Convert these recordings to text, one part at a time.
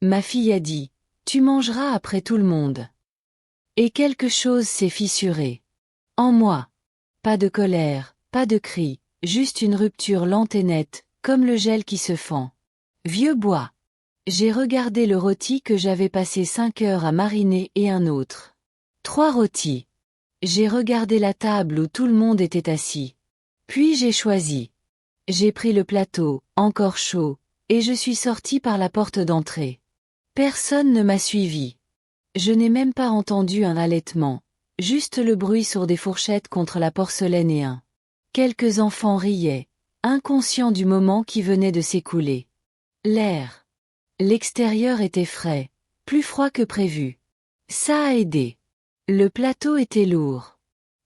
Ma fille a dit, tu mangeras après tout le monde. Et quelque chose s'est fissuré. En moi. Pas de colère, pas de cri, juste une rupture lente et nette, comme le gel qui se fend. Vieux bois. J'ai regardé le rôti que j'avais passé 5 heures à mariner et un autre. 3 rôtis. J'ai regardé la table où tout le monde était assis. Puis j'ai choisi. J'ai pris le plateau, encore chaud, et je suis sorti par la porte d'entrée. Personne ne m'a suivi. Je n'ai même pas entendu un halètement, juste le bruit sourd des fourchettes contre la porcelaine et quelques enfants riaient, inconscients du moment qui venait de s'écouler. L'air. L'extérieur était frais, plus froid que prévu. Ça a aidé. Le plateau était lourd.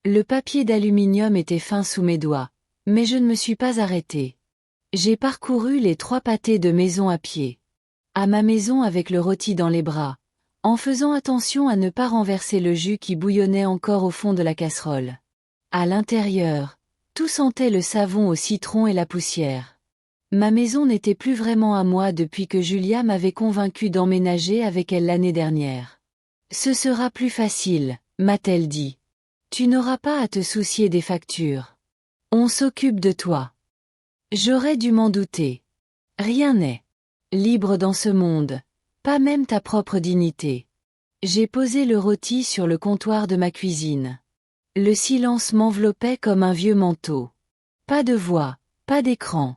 Le papier d'aluminium était fin sous mes doigts, mais je ne me suis pas arrêté. J'ai parcouru les 3 pâtés de maison à pied. À ma maison avec le rôti dans les bras, en faisant attention à ne pas renverser le jus qui bouillonnait encore au fond de la casserole. À l'intérieur, tout sentait le savon au citron et la poussière. Ma maison n'était plus vraiment à moi depuis que Julia m'avait convaincu d'emménager avec elle l'année dernière. Ce sera plus facile, m'a-t-elle dit. Tu n'auras pas à te soucier des factures. On s'occupe de toi. J'aurais dû m'en douter. Rien n'est libre dans ce monde, pas même ta propre dignité. J'ai posé le rôti sur le comptoir de ma cuisine. Le silence m'enveloppait comme un vieux manteau. Pas de voix, pas d'écran.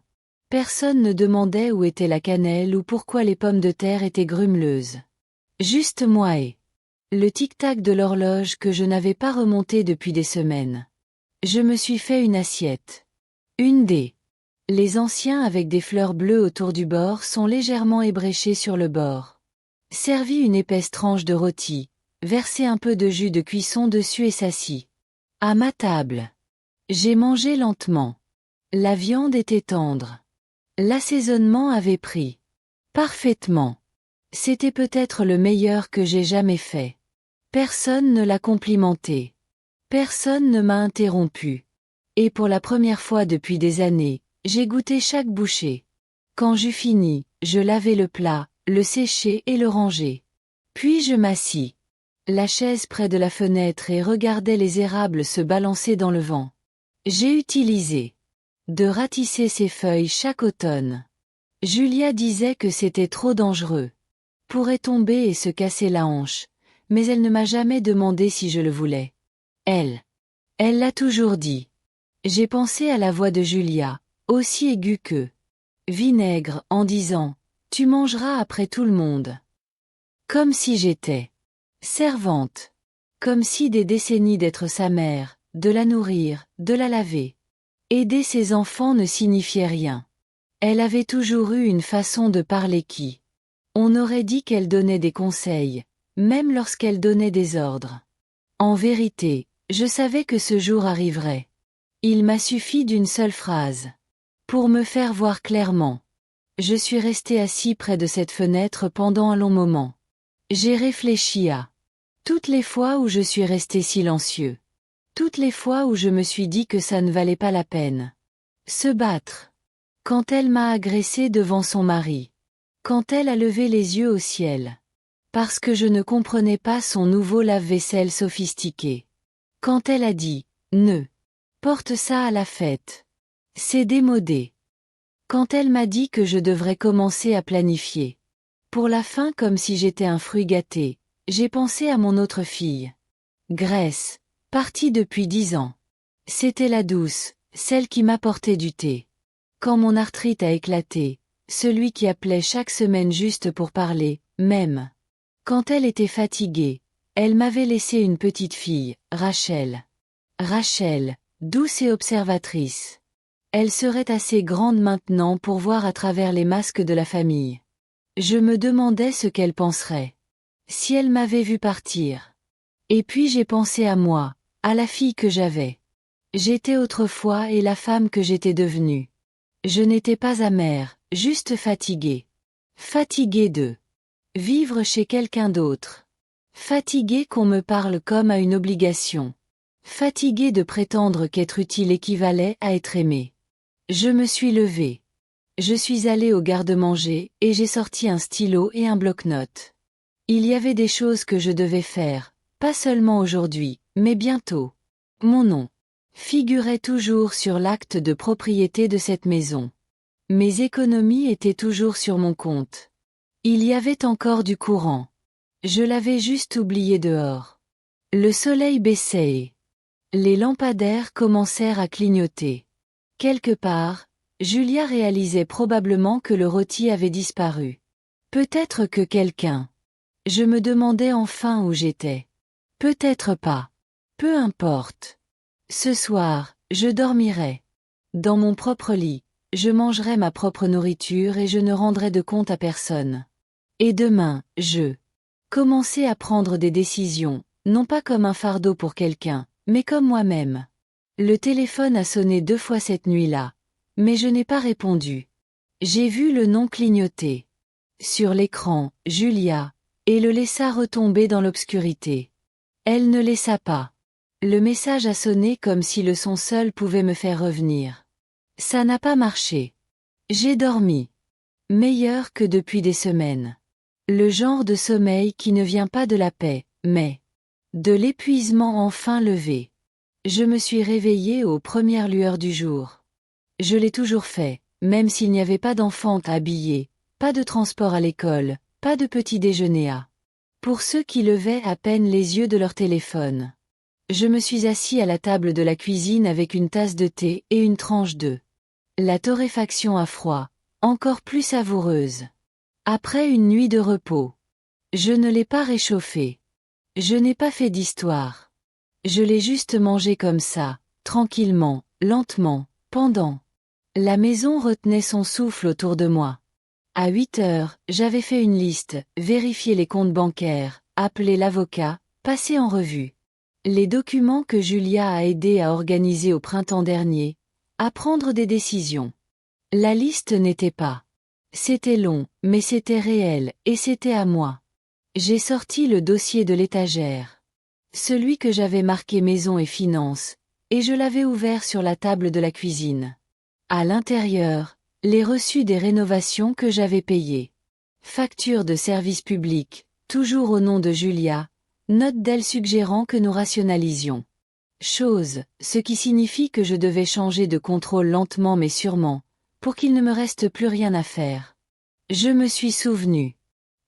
Personne ne demandait où était la cannelle ou pourquoi les pommes de terre étaient grumeleuses. Juste moi et le tic-tac de l'horloge que je n'avais pas remonté depuis des semaines. Je me suis fait une assiette. Une dés. Les anciens avec des fleurs bleues autour du bord sont légèrement ébréchés sur le bord. Servi une épaisse tranche de rôti, versé un peu de jus de cuisson dessus et s'assit. À ma table. J'ai mangé lentement. La viande était tendre. L'assaisonnement avait pris. Parfaitement. C'était peut-être le meilleur que j'ai jamais fait. Personne ne l'a complimenté. Personne ne m'a interrompu. Et pour la première fois depuis des années, j'ai goûté chaque bouchée. Quand j'eus fini, je lavai le plat, le séchai et le rangeai. Puis je m'assis. La chaise près de la fenêtre et regardais les érables se balancer dans le vent. J'ai utilisé de ratisser ces feuilles chaque automne. Julia disait que c'était trop dangereux. Pourrait tomber et se casser la hanche, mais elle ne m'a jamais demandé si je le voulais. Elle l'a toujours dit. J'ai pensé à la voix de Julia, aussi aiguë que vinaigre, en disant « Tu mangeras après tout le monde ». Comme si j'étais servante. Comme si des décennies d'être sa mère, de la nourrir, de la laver. Aider ses enfants ne signifiait rien. Elle avait toujours eu une façon de parler qui. On aurait dit qu'elle donnait des conseils, même lorsqu'elle donnait des ordres. En vérité, je savais que ce jour arriverait. Il m'a suffi d'une seule phrase. Pour me faire voir clairement. Je suis resté assis près de cette fenêtre pendant un long moment. J'ai réfléchi à toutes les fois où je suis resté silencieux. Toutes les fois où je me suis dit que ça ne valait pas la peine. Se battre. Quand elle m'a agressé devant son mari. Quand elle a levé les yeux au ciel. Parce que je ne comprenais pas son nouveau lave-vaisselle sophistiqué. Quand elle a dit « Ne porte ça à la fête. C'est démodé. » Quand elle m'a dit que je devrais commencer à planifier. Pour la fin comme si j'étais un fruit gâté, j'ai pensé à mon autre fille. Grace, partie depuis 10 ans. C'était la douce, celle qui m'apportait du thé. Quand mon arthrite a éclaté, celui qui appelait chaque semaine juste pour parler, même. Quand elle était fatiguée, elle m'avait laissé une petite fille, Rachel. Rachel, douce et observatrice. Elle serait assez grande maintenant pour voir à travers les masques de la famille. Je me demandais ce qu'elle penserait. Si elle m'avait vu partir. Et puis j'ai pensé à moi, à la fille que j'avais. J'étais autrefois et la femme que j'étais devenue. Je n'étais pas amère, juste fatiguée. Fatiguée de vivre chez quelqu'un d'autre. Fatiguée qu'on me parle comme à une obligation. Fatiguée de prétendre qu'être utile équivalait à être aimé. Je me suis levée. Je suis allée au garde-manger, et j'ai sorti un stylo et un bloc-notes. Il y avait des choses que je devais faire, pas seulement aujourd'hui, mais bientôt. Mon nom figurait toujours sur l'acte de propriété de cette maison. Mes économies étaient toujours sur mon compte. Il y avait encore du courant. Je l'avais juste oublié dehors. Le soleil baissait et les lampadaires commencèrent à clignoter. Quelque part, Julia réalisait probablement que le rôti avait disparu. Peut-être que quelqu'un. Je me demandais enfin où j'étais. Peut-être pas. Peu importe. Ce soir, je dormirai. Dans mon propre lit, je mangerai ma propre nourriture et je ne rendrai de compte à personne. Et demain, je commençais à prendre des décisions, non pas comme un fardeau pour quelqu'un, mais comme moi-même. Le téléphone a sonné 2 fois cette nuit-là, mais je n'ai pas répondu. J'ai vu le nom clignoter. Sur l'écran, Julia, et le laissa retomber dans l'obscurité. Elle ne laissa pas. Le message a sonné comme si le son seul pouvait me faire revenir. Ça n'a pas marché. J'ai dormi. Meilleur que depuis des semaines. Le genre de sommeil qui ne vient pas de la paix, mais de l'épuisement enfin levé. Je me suis réveillée aux premières lueurs du jour. Je l'ai toujours fait, même s'il n'y avait pas d'enfants habillés, pas de transport à l'école, pas de petit déjeuner à. Pour ceux qui levaient à peine les yeux de leur téléphone. Je me suis assis à la table de la cuisine avec une tasse de thé et une tranche de. La torréfaction à froid, encore plus savoureuse. Après une nuit de repos. Je ne l'ai pas réchauffé. Je n'ai pas fait d'histoire. Je l'ai juste mangé comme ça, tranquillement, lentement, pendant. La maison retenait son souffle autour de moi. À 8 heures, j'avais fait une liste, vérifié les comptes bancaires, appelé l'avocat, passé en revue les documents que Julia a aidé à organiser au printemps dernier, à prendre des décisions. La liste n'était pas. C'était long, mais c'était réel, et c'était à moi. J'ai sorti le dossier de l'étagère. Celui que j'avais marqué maison et finances, et je l'avais ouvert sur la table de la cuisine. À l'intérieur, les reçus des rénovations que j'avais payés. Facture de service public, toujours au nom de Julia, note d'elle suggérant que nous rationalisions. Chose, ce qui signifie que je devais changer de contrôle lentement mais sûrement, pour qu'il ne me reste plus rien à faire. Je me suis souvenu.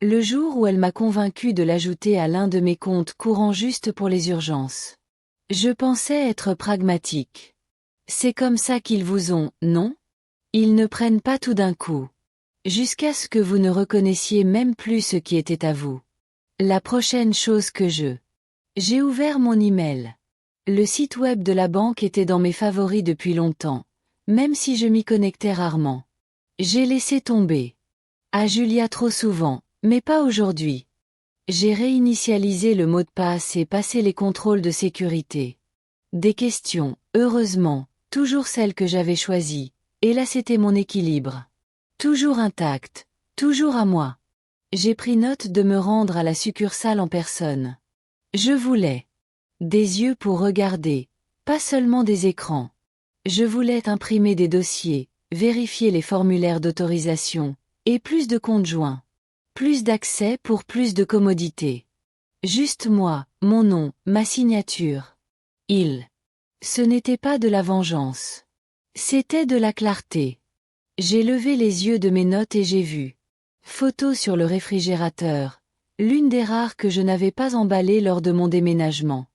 Le jour où elle m'a convaincu de l'ajouter à l'un de mes comptes courants juste pour les urgences. Je pensais être pragmatique. C'est comme ça qu'ils vous ont, non? Ils ne prennent pas tout d'un coup. Jusqu'à ce que vous ne reconnaissiez même plus ce qui était à vous. La prochaine chose que j'ai ouvert mon email. Le site web de la banque était dans mes favoris depuis longtemps, même si je m'y connectais rarement. J'ai laissé tomber. À Julia trop souvent, mais pas aujourd'hui. J'ai réinitialisé le mot de passe et passé les contrôles de sécurité. Des questions, heureusement, toujours celles que j'avais choisies, et là c'était mon équilibre. Toujours intact, toujours à moi. J'ai pris note de me rendre à la succursale en personne. Je voulais des yeux pour regarder, pas seulement des écrans. Je voulais imprimer des dossiers, vérifier les formulaires d'autorisation, et plus de comptes joints. Plus d'accès pour plus de commodité. Juste moi, mon nom, ma signature. Ce n'était pas de la vengeance. C'était de la clarté. J'ai levé les yeux de mes notes et j'ai vu. Photo sur le réfrigérateur, l'une des rares que je n'avais pas emballée lors de mon déménagement.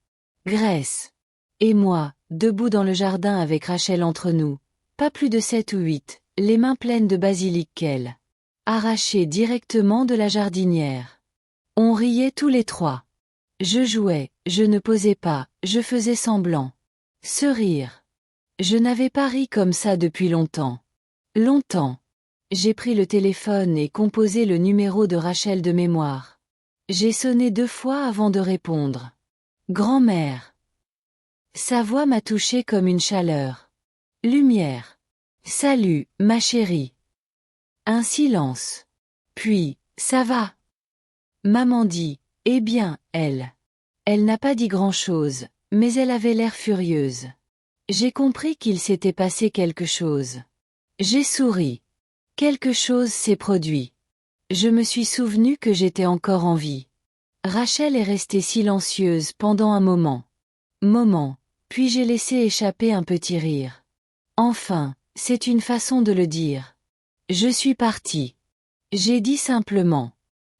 Grèce. Et moi, debout dans le jardin avec Rachel entre nous, pas plus de 7 ou 8, les mains pleines de basilic qu'elle arrachée directement de la jardinière. On riait tous les trois. Je jouais, je ne posais pas, je faisais semblant. Ce rire. Je n'avais pas ri comme ça depuis longtemps. Longtemps. J'ai pris le téléphone et composé le numéro de Rachel de mémoire. J'ai sonné 2 fois avant de répondre. Grand-mère. Sa voix m'a touché comme une chaleur. Lumière. Salut, ma chérie. Un silence. Puis, ça va? Maman dit, eh bien, elle. Elle n'a pas dit grand-chose, mais elle avait l'air furieuse. J'ai compris qu'il s'était passé quelque chose. J'ai souri. Quelque chose s'est produit. Je me suis souvenu que j'étais encore en vie. Rachel est restée silencieuse pendant un moment, puis j'ai laissé échapper un petit rire. Enfin, c'est une façon de le dire. Je suis parti. J'ai dit simplement.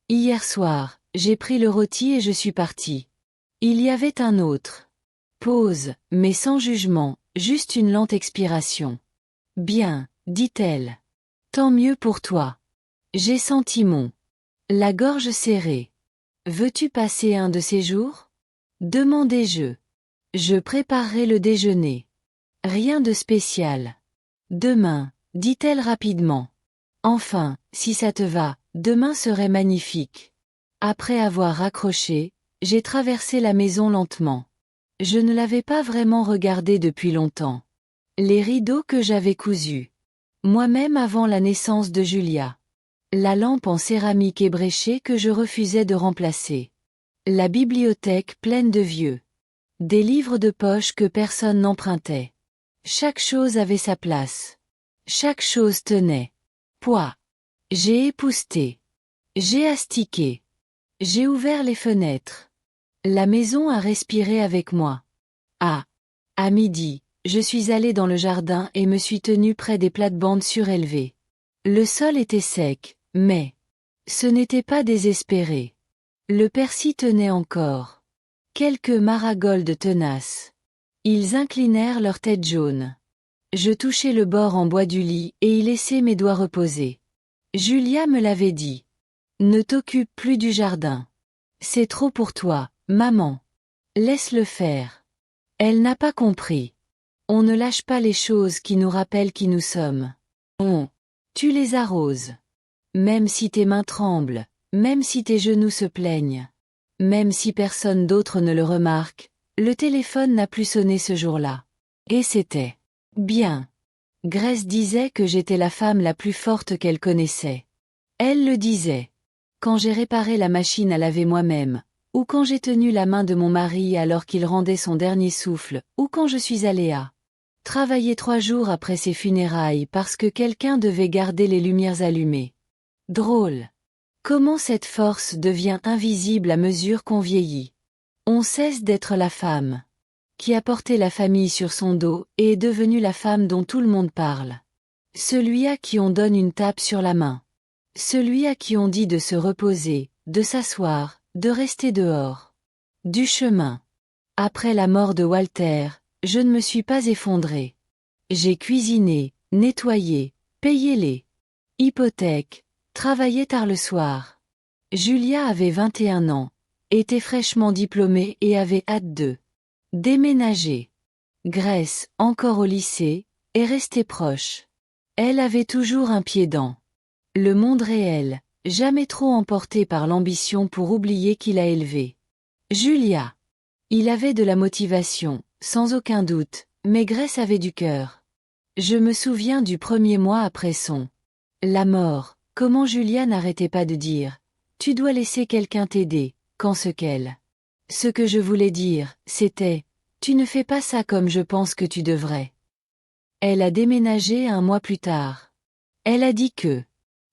Hier soir, j'ai pris le rôti et je suis parti. Il y avait un autre. Pause, mais sans jugement, juste une lente expiration. Bien, dit-elle. Tant mieux pour toi. J'ai senti la gorge serrée. Veux-tu passer un de ces jours? Demandai-je. Je préparerai le déjeuner. Rien de spécial. Demain, dit-elle rapidement. Enfin, si ça te va, demain serait magnifique. Après avoir raccroché, j'ai traversé la maison lentement. Je ne l'avais pas vraiment regardée depuis longtemps. Les rideaux que j'avais cousus. Moi-même avant la naissance de Julia. La lampe en céramique ébréchée que je refusais de remplacer. La bibliothèque pleine de vieux. Des livres de poche que personne n'empruntait. Chaque chose avait sa place. Chaque chose tenait. Poids. J'ai épousseté. J'ai astiqué. J'ai ouvert les fenêtres. La maison a respiré avec moi. À midi, je suis allé dans le jardin et me suis tenu près des plates-bandes surélevées. Le sol était sec, mais ce n'était pas désespéré. Le persil tenait encore. Quelques maragoldes tenaces. Ils inclinèrent leur tête jaune. Je touchai le bord en bois du lit et y laissai mes doigts reposer. Julia me l'avait dit. Ne t'occupe plus du jardin. C'est trop pour toi, maman. Laisse-le faire. Elle n'a pas compris. On ne lâche pas les choses qui nous rappellent qui nous sommes. Tu les arroses. Même si tes mains tremblent, même si tes genoux se plaignent, même si personne d'autre ne le remarque, le téléphone n'a plus sonné ce jour-là. Et c'était bien. Grace disait que j'étais la femme la plus forte qu'elle connaissait. Elle le disait. Quand j'ai réparé la machine à laver moi-même, ou quand j'ai tenu la main de mon mari alors qu'il rendait son dernier souffle, ou quand je suis allée travailler 3 jours après ses funérailles parce que quelqu'un devait garder les lumières allumées. Drôle. Comment cette force devient invisible à mesure qu'on vieillit. On cesse d'être la femme qui a porté la famille sur son dos et est devenue la femme dont tout le monde parle. Celui à qui on donne une tape sur la main. Celui à qui on dit de se reposer, de s'asseoir, de rester dehors. Du chemin. Après la mort de Walter, je ne me suis pas effondrée. J'ai cuisiné, nettoyé, payé les hypothèques, travaillé tard le soir. Julia avait 21 ans, était fraîchement diplômée et avait hâte de déménager. Grace, encore au lycée, est restée proche. Elle avait toujours un pied dans le monde réel, jamais trop emporté par l'ambition pour oublier qui l'a élevée. Julia. Il avait de la motivation, sans aucun doute, mais Grace avait du cœur. Je me souviens du premier mois après la mort, comment Julia n'arrêtait pas de dire « Tu dois laisser quelqu'un t'aider », quand ce que je voulais dire, c'était « Tu ne fais pas ça comme je pense que tu devrais ». Elle a déménagé 1 mois plus tard. Elle a dit que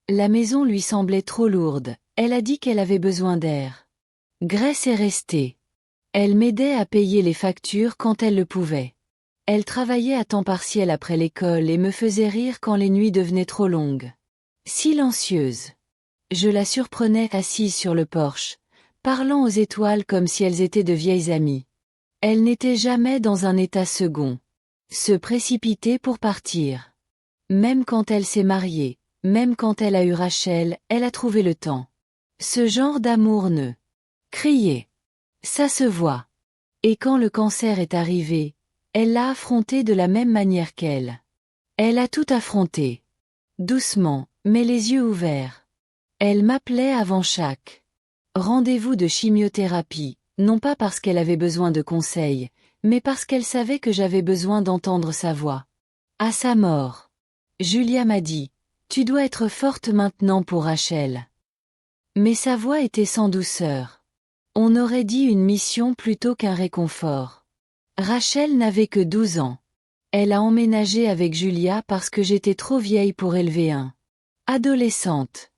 la maison lui semblait trop lourde, elle a dit qu'elle avait besoin d'air. Grace est restée. Elle m'aidait à payer les factures quand elle le pouvait. Elle travaillait à temps partiel après l'école et me faisait rire quand les nuits devenaient trop longues. Silencieuse. Je la surprenais assise sur le porche, parlant aux étoiles comme si elles étaient de vieilles amies. Elle n'était jamais dans un état second. Se précipiter pour partir. Même quand elle s'est mariée, même quand elle a eu Rachel, elle a trouvé le temps. Ce genre d'amour ne crier. Ça se voit. Et quand le cancer est arrivé, elle l'a affronté de la même manière qu'elle. Elle a tout affronté. Doucement, mais les yeux ouverts. Elle m'appelait avant chaque rendez-vous de chimiothérapie, non pas parce qu'elle avait besoin de conseils, mais parce qu'elle savait que j'avais besoin d'entendre sa voix. À sa mort. Julia m'a dit, « Tu dois être forte maintenant pour Rachel. » Mais sa voix était sans douceur. On aurait dit une mission plutôt qu'un réconfort. Rachel n'avait que 12 ans. Elle a emménagé avec Julia parce que j'étais trop vieille pour élever un Adolescente.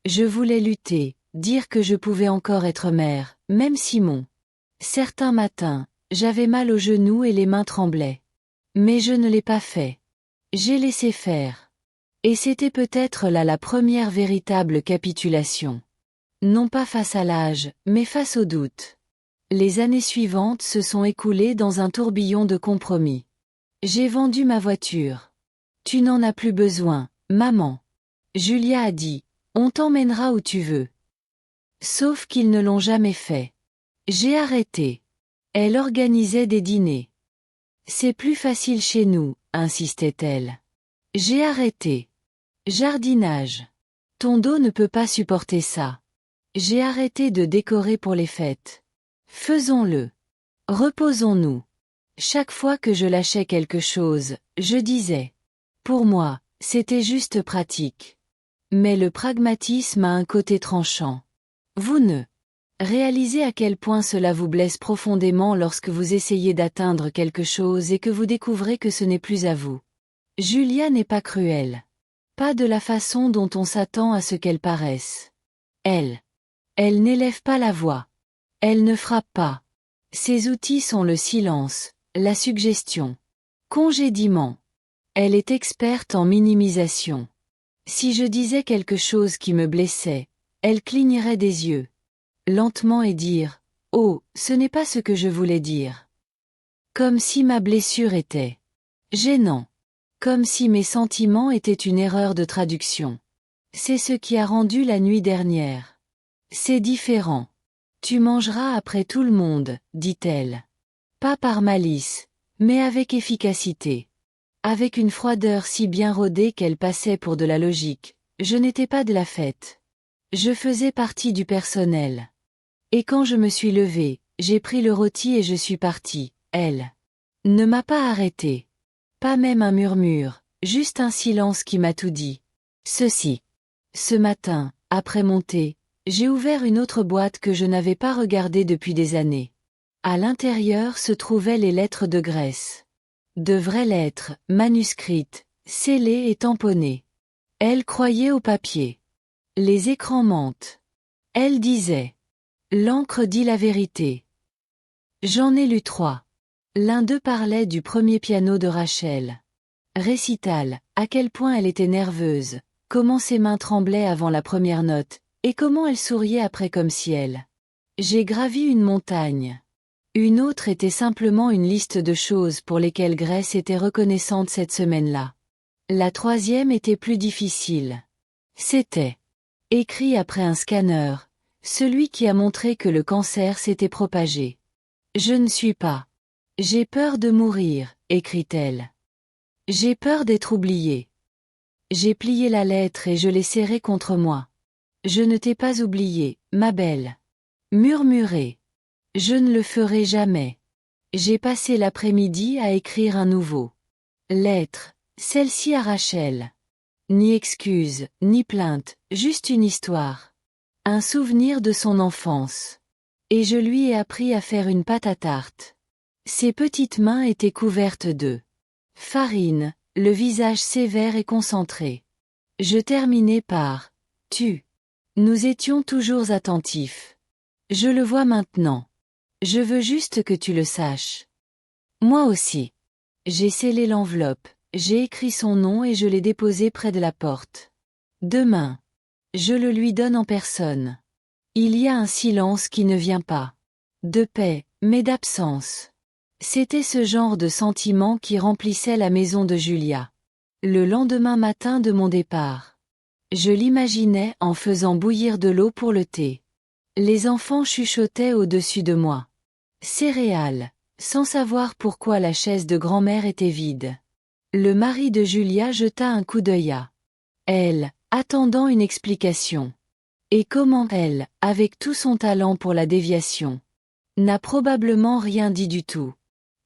Je voulais lutter, dire que je pouvais encore être mère, même Simon. Certains matins, j'avais mal aux genoux et les mains tremblaient. Mais je ne l'ai pas fait. J'ai laissé faire. Et c'était peut-être là la première véritable capitulation. Non pas face à l'âge, mais face au doute. Les années suivantes se sont écoulées dans un tourbillon de compromis. J'ai vendu ma voiture. Tu n'en as plus besoin, maman. Julia a dit, on t'emmènera où tu veux. Sauf qu'ils ne l'ont jamais fait. J'ai arrêté. Elle organisait des dîners. C'est plus facile chez nous, insistait-elle. J'ai arrêté. Jardinage. Ton dos ne peut pas supporter ça. J'ai arrêté de décorer pour les fêtes. Faisons-le. Reposons-nous. Chaque fois que je lâchais quelque chose, je disais. Pour moi, c'était juste pratique. Mais le pragmatisme a un côté tranchant. Vous ne réalisez à quel point cela vous blesse profondément lorsque vous essayez d'atteindre quelque chose et que vous découvrez que ce n'est plus à vous. Julia n'est pas cruelle. Pas de la façon dont on s'attend à ce qu'elle paraisse. Elle n'élève pas la voix. Elle ne frappe pas. Ses outils sont le silence, la suggestion. Congédiement. Elle est experte en minimisation. Si je disais quelque chose qui me blessait, elle clignerait des yeux. Lentement et dire « Oh, ce n'est pas ce que je voulais dire ». Comme si ma blessure était gênant. Comme si mes sentiments étaient une erreur de traduction. C'est ce qui a rendu la nuit dernière. C'est différent. Tu mangeras après tout le monde, dit-elle. Pas par malice, mais avec efficacité. Avec une froideur si bien rodée qu'elle passait pour de la logique. Je n'étais pas de la fête. Je faisais partie du personnel. Et quand je me suis levée, j'ai pris le rôti et je suis partie. Elle ne m'a pas arrêtée. Pas même un murmure, juste un silence qui m'a tout dit. Ceci. Ce matin, après mon thé, j'ai ouvert une autre boîte que je n'avais pas regardée depuis des années. À l'intérieur se trouvaient les lettres de Grèce. De vraies lettres, manuscrites, scellées et tamponnées. Elle croyait au papier. Les écrans mentent. Elle disait. L'encre dit la vérité. J'en ai lu 3. L'un d'eux parlait du premier piano de Rachel. Récital, à quel point elle était nerveuse, comment ses mains tremblaient avant la première note, et comment elle souriait après comme si elle. J'ai gravi une montagne. Une autre était simplement une liste de choses pour lesquelles Grèce était reconnaissante cette semaine-là. La troisième était plus difficile. C'était écrit après un scanner, celui qui a montré que le cancer s'était propagé. Je ne suis pas. J'ai peur de mourir, écrit-elle. J'ai peur d'être oubliée. J'ai plié la lettre et je l'ai serrée contre moi. Je ne t'ai pas oubliée, ma belle. Murmuré. Je ne le ferai jamais. J'ai passé l'après-midi à écrire un nouveau lettre, celle-ci à Rachel. Ni excuse, ni plainte, juste une histoire. Un souvenir de son enfance. Et je lui ai appris à faire une pâte à tarte. Ses petites mains étaient couvertes de farine, le visage sévère et concentré. Je terminai par « Tu ». Nous étions toujours attentifs. Je le vois maintenant. Je veux juste que tu le saches. Moi aussi. J'ai scellé l'enveloppe, j'ai écrit son nom et je l'ai déposé près de la porte. Demain. Je le lui donne en personne. Il y a un silence qui ne vient pas. De paix, mais d'absence. C'était ce genre de sentiment qui remplissait la maison de Julia. Le lendemain matin de mon départ. Je l'imaginais en faisant bouillir de l'eau pour le thé. Les enfants chuchotaient au-dessus de moi. Céréales, sans savoir pourquoi la chaise de grand-mère était vide. Le mari de Julia jeta un coup d'œil à elle, attendant une explication. Et comment elle, avec tout son talent pour la déviation, n'a probablement rien dit du tout.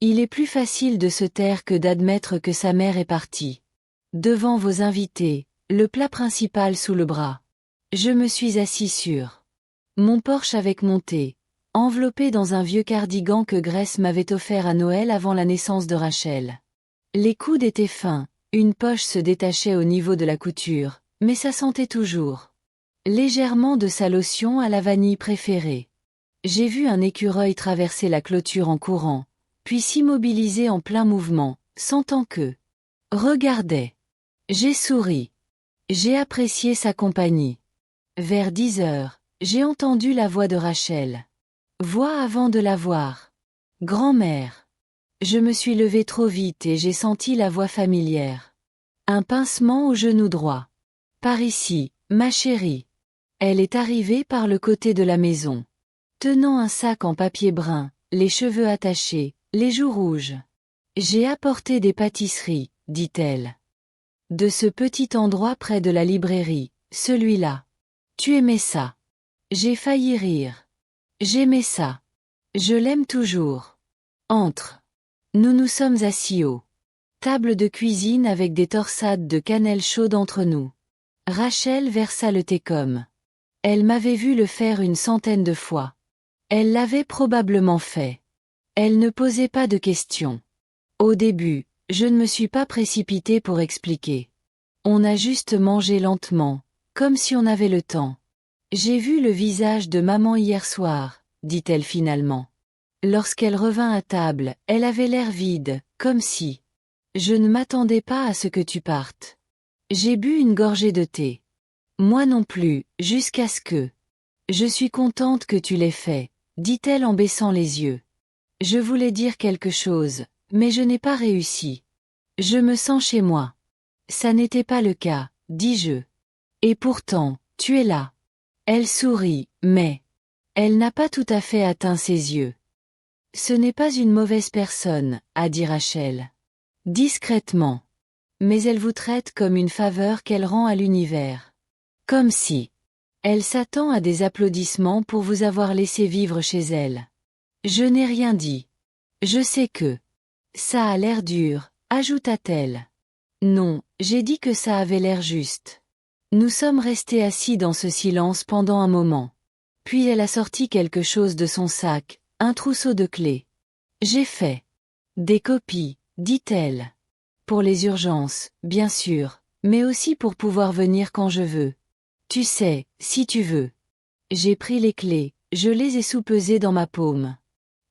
Il est plus facile de se taire que d'admettre que sa mère est partie. Devant vos invités, le plat principal sous le bras. Je me suis assis sur mon porche avec mon thé, enveloppé dans un vieux cardigan que Grèce m'avait offert à Noël avant la naissance de Rachel. Les coudes étaient fins, une poche se détachait au niveau de la couture, mais ça sentait toujours légèrement de sa lotion à la vanille préférée. J'ai vu un écureuil traverser la clôture en courant, puis s'immobiliser en plein mouvement, sentant que regardait. J'ai souri. J'ai apprécié sa compagnie. Vers 10 heures, j'ai entendu la voix de Rachel. Voix avant de la voir. Grand-mère. Je me suis levée trop vite et j'ai senti la voix familière. Un pincement au genou droit. Par ici, ma chérie. Elle est arrivée par le côté de la maison. Tenant un sac en papier brun, les cheveux attachés, les joues rouges. J'ai apporté des pâtisseries, dit-elle. De ce petit endroit près de la librairie, celui-là. Tu aimais ça. J'ai failli rire. J'aimais ça. Je l'aime toujours. Entre. Nous nous sommes assis au table de cuisine avec des torsades de cannelle chaude entre nous. Rachel versa le thé comme. Elle m'avait vu le faire une centaine de fois. Elle l'avait probablement fait. Elle ne posait pas de questions. Au début, je ne me suis pas précipitée pour expliquer. On a juste mangé lentement, comme si on avait le temps. J'ai vu le visage de maman hier soir, dit-elle finalement. Lorsqu'elle revint à table, elle avait l'air vide, comme si. Je ne m'attendais pas à ce que tu partes. J'ai bu une gorgée de thé. Moi non plus, jusqu'à ce que. Je suis contente que tu l'aies fait, dit-elle en baissant les yeux. Je voulais dire quelque chose, mais je n'ai pas réussi. Je me sens chez moi. Ça n'était pas le cas, dis-je. Et pourtant, tu es là. Elle sourit, mais. Elle n'a pas tout à fait atteint ses yeux. Ce n'est pas une mauvaise personne, a dit Rachel. Discrètement. Mais elle vous traite comme une faveur qu'elle rend à l'univers. Comme si. Elle s'attend à des applaudissements pour vous avoir laissé vivre chez elle. Je n'ai rien dit. Je sais que. Ça a l'air dur, ajouta-t-elle. Non, j'ai dit que ça avait l'air juste. Nous sommes restés assis dans ce silence pendant un moment. Puis elle a sorti quelque chose de son sac, un trousseau de clés. J'ai fait. Des copies, dit-elle. Pour les urgences, bien sûr, mais aussi pour pouvoir venir quand je veux. Tu sais, si tu veux. J'ai pris les clés, je les ai soupesées dans ma paume.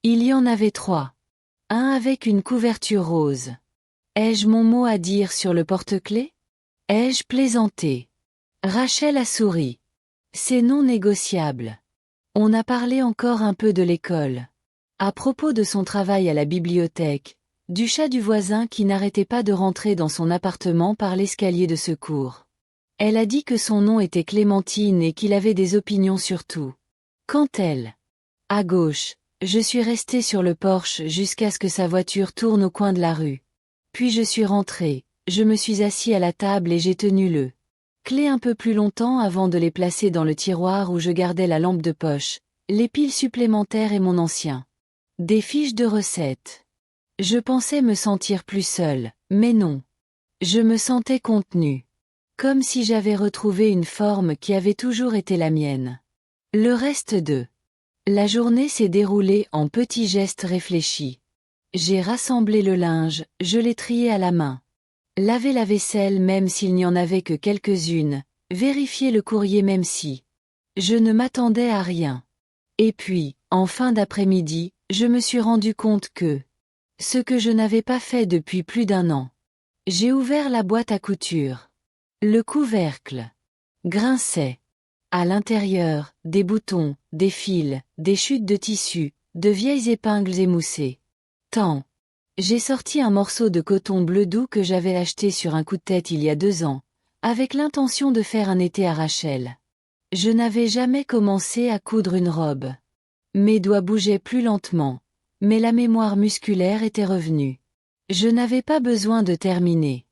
Il y en avait 3. Un avec une couverture rose. Ai-je mon mot à dire sur le porte-clés? Ai-je plaisanté? Rachel a souri. C'est non négociable. On a parlé encore un peu de l'école. À propos de son travail à la bibliothèque, du chat du voisin qui n'arrêtait pas de rentrer dans son appartement par l'escalier de secours. Elle a dit que son nom était Clémentine et qu'il avait des opinions sur tout. Quand elle. À gauche, je suis restée sur le porche jusqu'à ce que sa voiture tourne au coin de la rue. Puis je suis rentrée, je me suis assis à la table et j'ai tenu le clé un peu plus longtemps avant de les placer dans le tiroir où je gardais la lampe de poche, les piles supplémentaires et mon ancien. Des fiches de recettes. Je pensais me sentir plus seule, mais non. Je me sentais contenue. Comme si j'avais retrouvé une forme qui avait toujours été la mienne. Le reste de la journée s'est déroulée en petits gestes réfléchis. J'ai rassemblé le linge, je l'ai trié à la main. Lavé la vaisselle même s'il n'y en avait que quelques-unes, vérifier le courrier même si je ne m'attendais à rien. Et puis, en fin d'après-midi, je me suis rendu compte que ce que je n'avais pas fait depuis plus d'1 an. J'ai ouvert la boîte à couture. Le couvercle grinçait. À l'intérieur, des boutons, des fils, des chutes de tissu, de vieilles épingles émoussées. Tant. J'ai sorti un morceau de coton bleu doux que j'avais acheté sur un coup de tête il y a 2 ans, avec l'intention de faire un été à Rachel. Je n'avais jamais commencé à coudre une robe. Mes doigts bougeaient plus lentement, mais la mémoire musculaire était revenue. Je n'avais pas besoin de terminer.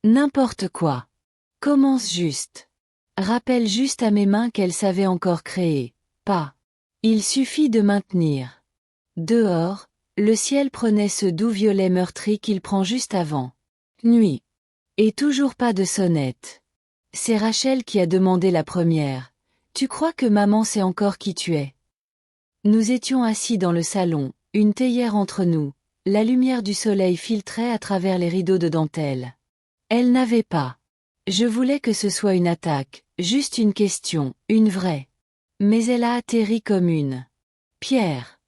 N'importe quoi. Commence juste. Rappelle juste à mes mains qu'elles savaient encore créer. Pas. Il suffit de maintenir. Dehors, le ciel prenait ce doux violet meurtri qu'il prend juste avant. Nuit. Et toujours pas de sonnette. C'est Rachel qui a demandé la première. Tu crois que maman sait encore qui tu es? Nous étions assis dans le salon, une théière entre nous. La lumière du soleil filtrait à travers les rideaux de dentelle. Elle n'avait pas Je voulais que ce soit une attaque, juste une question, une vraie. Mais elle a atterri comme une pierre.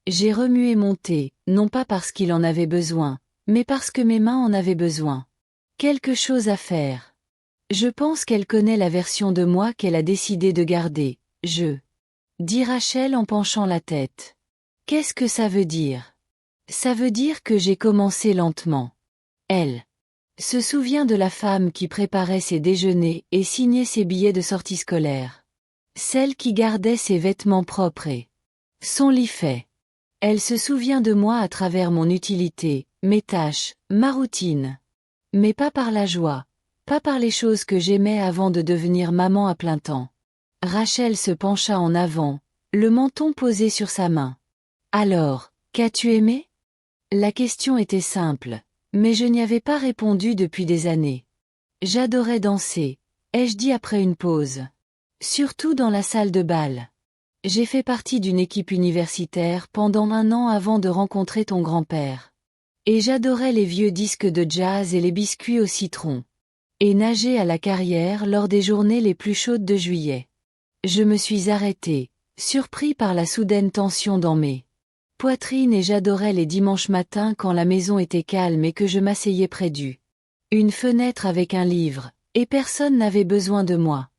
J'ai remué mon thé, non pas parce qu'il en avait besoin, mais parce que mes mains en avaient besoin. Quelque chose à faire. Je pense qu'elle connaît la version de moi qu'elle a décidé de garder, dit Rachel en penchant la tête. Qu'est-ce que ça veut dire? Ça veut dire que j'ai commencé lentement. Elle se souvient de la femme qui préparait ses déjeuners et signait ses billets de sortie scolaire. Celle qui gardait ses vêtements propres et son lit fait. Elle se souvient de moi à travers mon utilité, mes tâches, ma routine. Mais pas par la joie, pas par les choses que j'aimais avant de devenir maman à plein temps. Rachel se pencha en avant, le menton posé sur sa main. Alors, qu'as-tu aimé? La question était simple, mais je n'y avais pas répondu depuis des années. J'adorais danser, ai-je dit après une pause. Surtout dans la salle de bal. J'ai fait partie d'une équipe universitaire pendant 1 an avant de rencontrer ton grand-père. Et j'adorais les vieux disques de jazz et les biscuits au citron. Et nager à la carrière lors des journées les plus chaudes de juillet. Je me suis arrêté, surpris par la soudaine tension dans mes poitrines et j'adorais les dimanches matins quand la maison était calme et que je m'asseyais près une fenêtre avec un livre, et personne n'avait besoin de moi.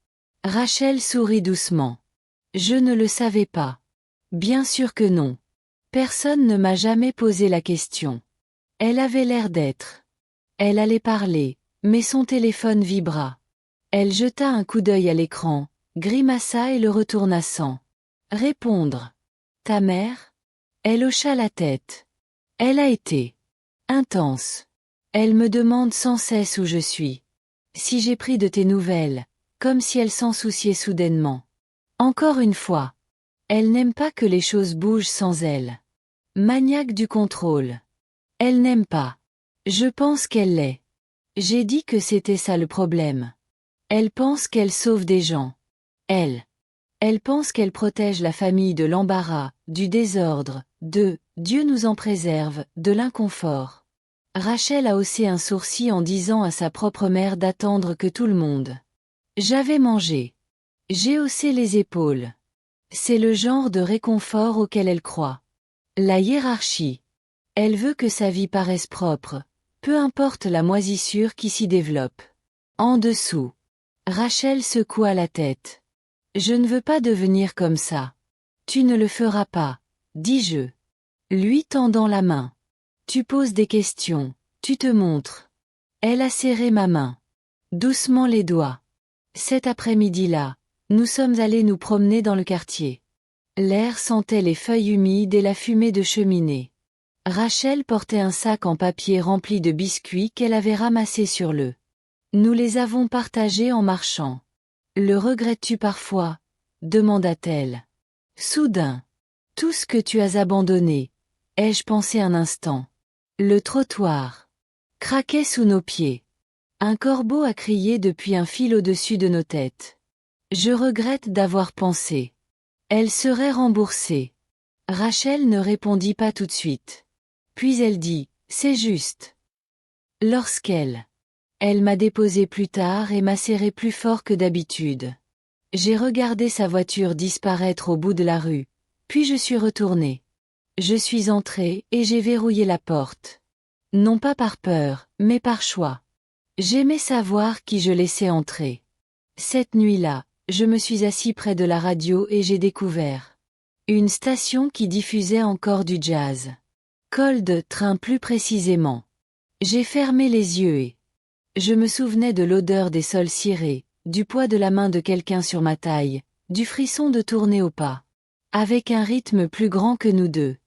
Rachel sourit doucement. Je ne le savais pas. Bien sûr que non. Personne ne m'a jamais posé la question. Elle avait l'air d'être. Elle allait parler, mais son téléphone vibra. Elle jeta un coup d'œil à l'écran, grimaça et le retourna sans répondre. Ta mère? Elle hocha la tête. Elle a été intense. Elle me demande sans cesse où je suis. Si j'ai pris de tes nouvelles, comme si elle s'en souciait soudainement. Encore une fois. Elle n'aime pas que les choses bougent sans elle. Maniaque du contrôle. Elle n'aime pas. Je pense qu'elle l'est. J'ai dit que c'était ça le problème. Elle pense qu'elle sauve des gens. Elle pense qu'elle protège la famille de l'embarras, du désordre, Dieu nous en préserve, de l'inconfort. Rachel a haussé un sourcil en disant à sa propre mère d'attendre que tout le monde. J'avais mangé. J'ai haussé les épaules. C'est le genre de réconfort auquel elle croit. La hiérarchie. Elle veut que sa vie paraisse propre, peu importe la moisissure qui s'y développe. En dessous. Rachel secoua la tête. Je ne veux pas devenir comme ça. Tu ne le feras pas, dis-je. Lui tendant la main. Tu poses des questions, tu te montres. Elle a serré ma main. Doucement les doigts. Cet après-midi-là, nous sommes allés nous promener dans le quartier. L'air sentait les feuilles humides et la fumée de cheminée. Rachel portait un sac en papier rempli de biscuits qu'elle avait ramassés sur le. Nous les avons partagés en marchant. Le regrettes-tu parfois? Demanda-t-elle. Soudain. Tout ce que tu as abandonné. Ai-je pensé un instant. Le trottoir. Craquait sous nos pieds. Un corbeau a crié depuis un fil au-dessus de nos têtes. Je regrette d'avoir pensé. Elle serait remboursée. Rachel ne répondit pas tout de suite. Puis elle dit, c'est juste. Elle m'a déposé plus tard et m'a serré plus fort que d'habitude. J'ai regardé sa voiture disparaître au bout de la rue, puis je suis retournée. Je suis entrée et j'ai verrouillé la porte. Non pas par peur, mais par choix. J'aimais savoir qui je laissais entrer. Cette nuit-là, je me suis assis près de la radio et j'ai découvert une station qui diffusait encore du jazz. Cold Train plus précisément. J'ai fermé les yeux et je me souvenais de l'odeur des sols cirés, du poids de la main de quelqu'un sur ma taille, du frisson de tourner au pas. Avec un rythme plus grand que nous deux.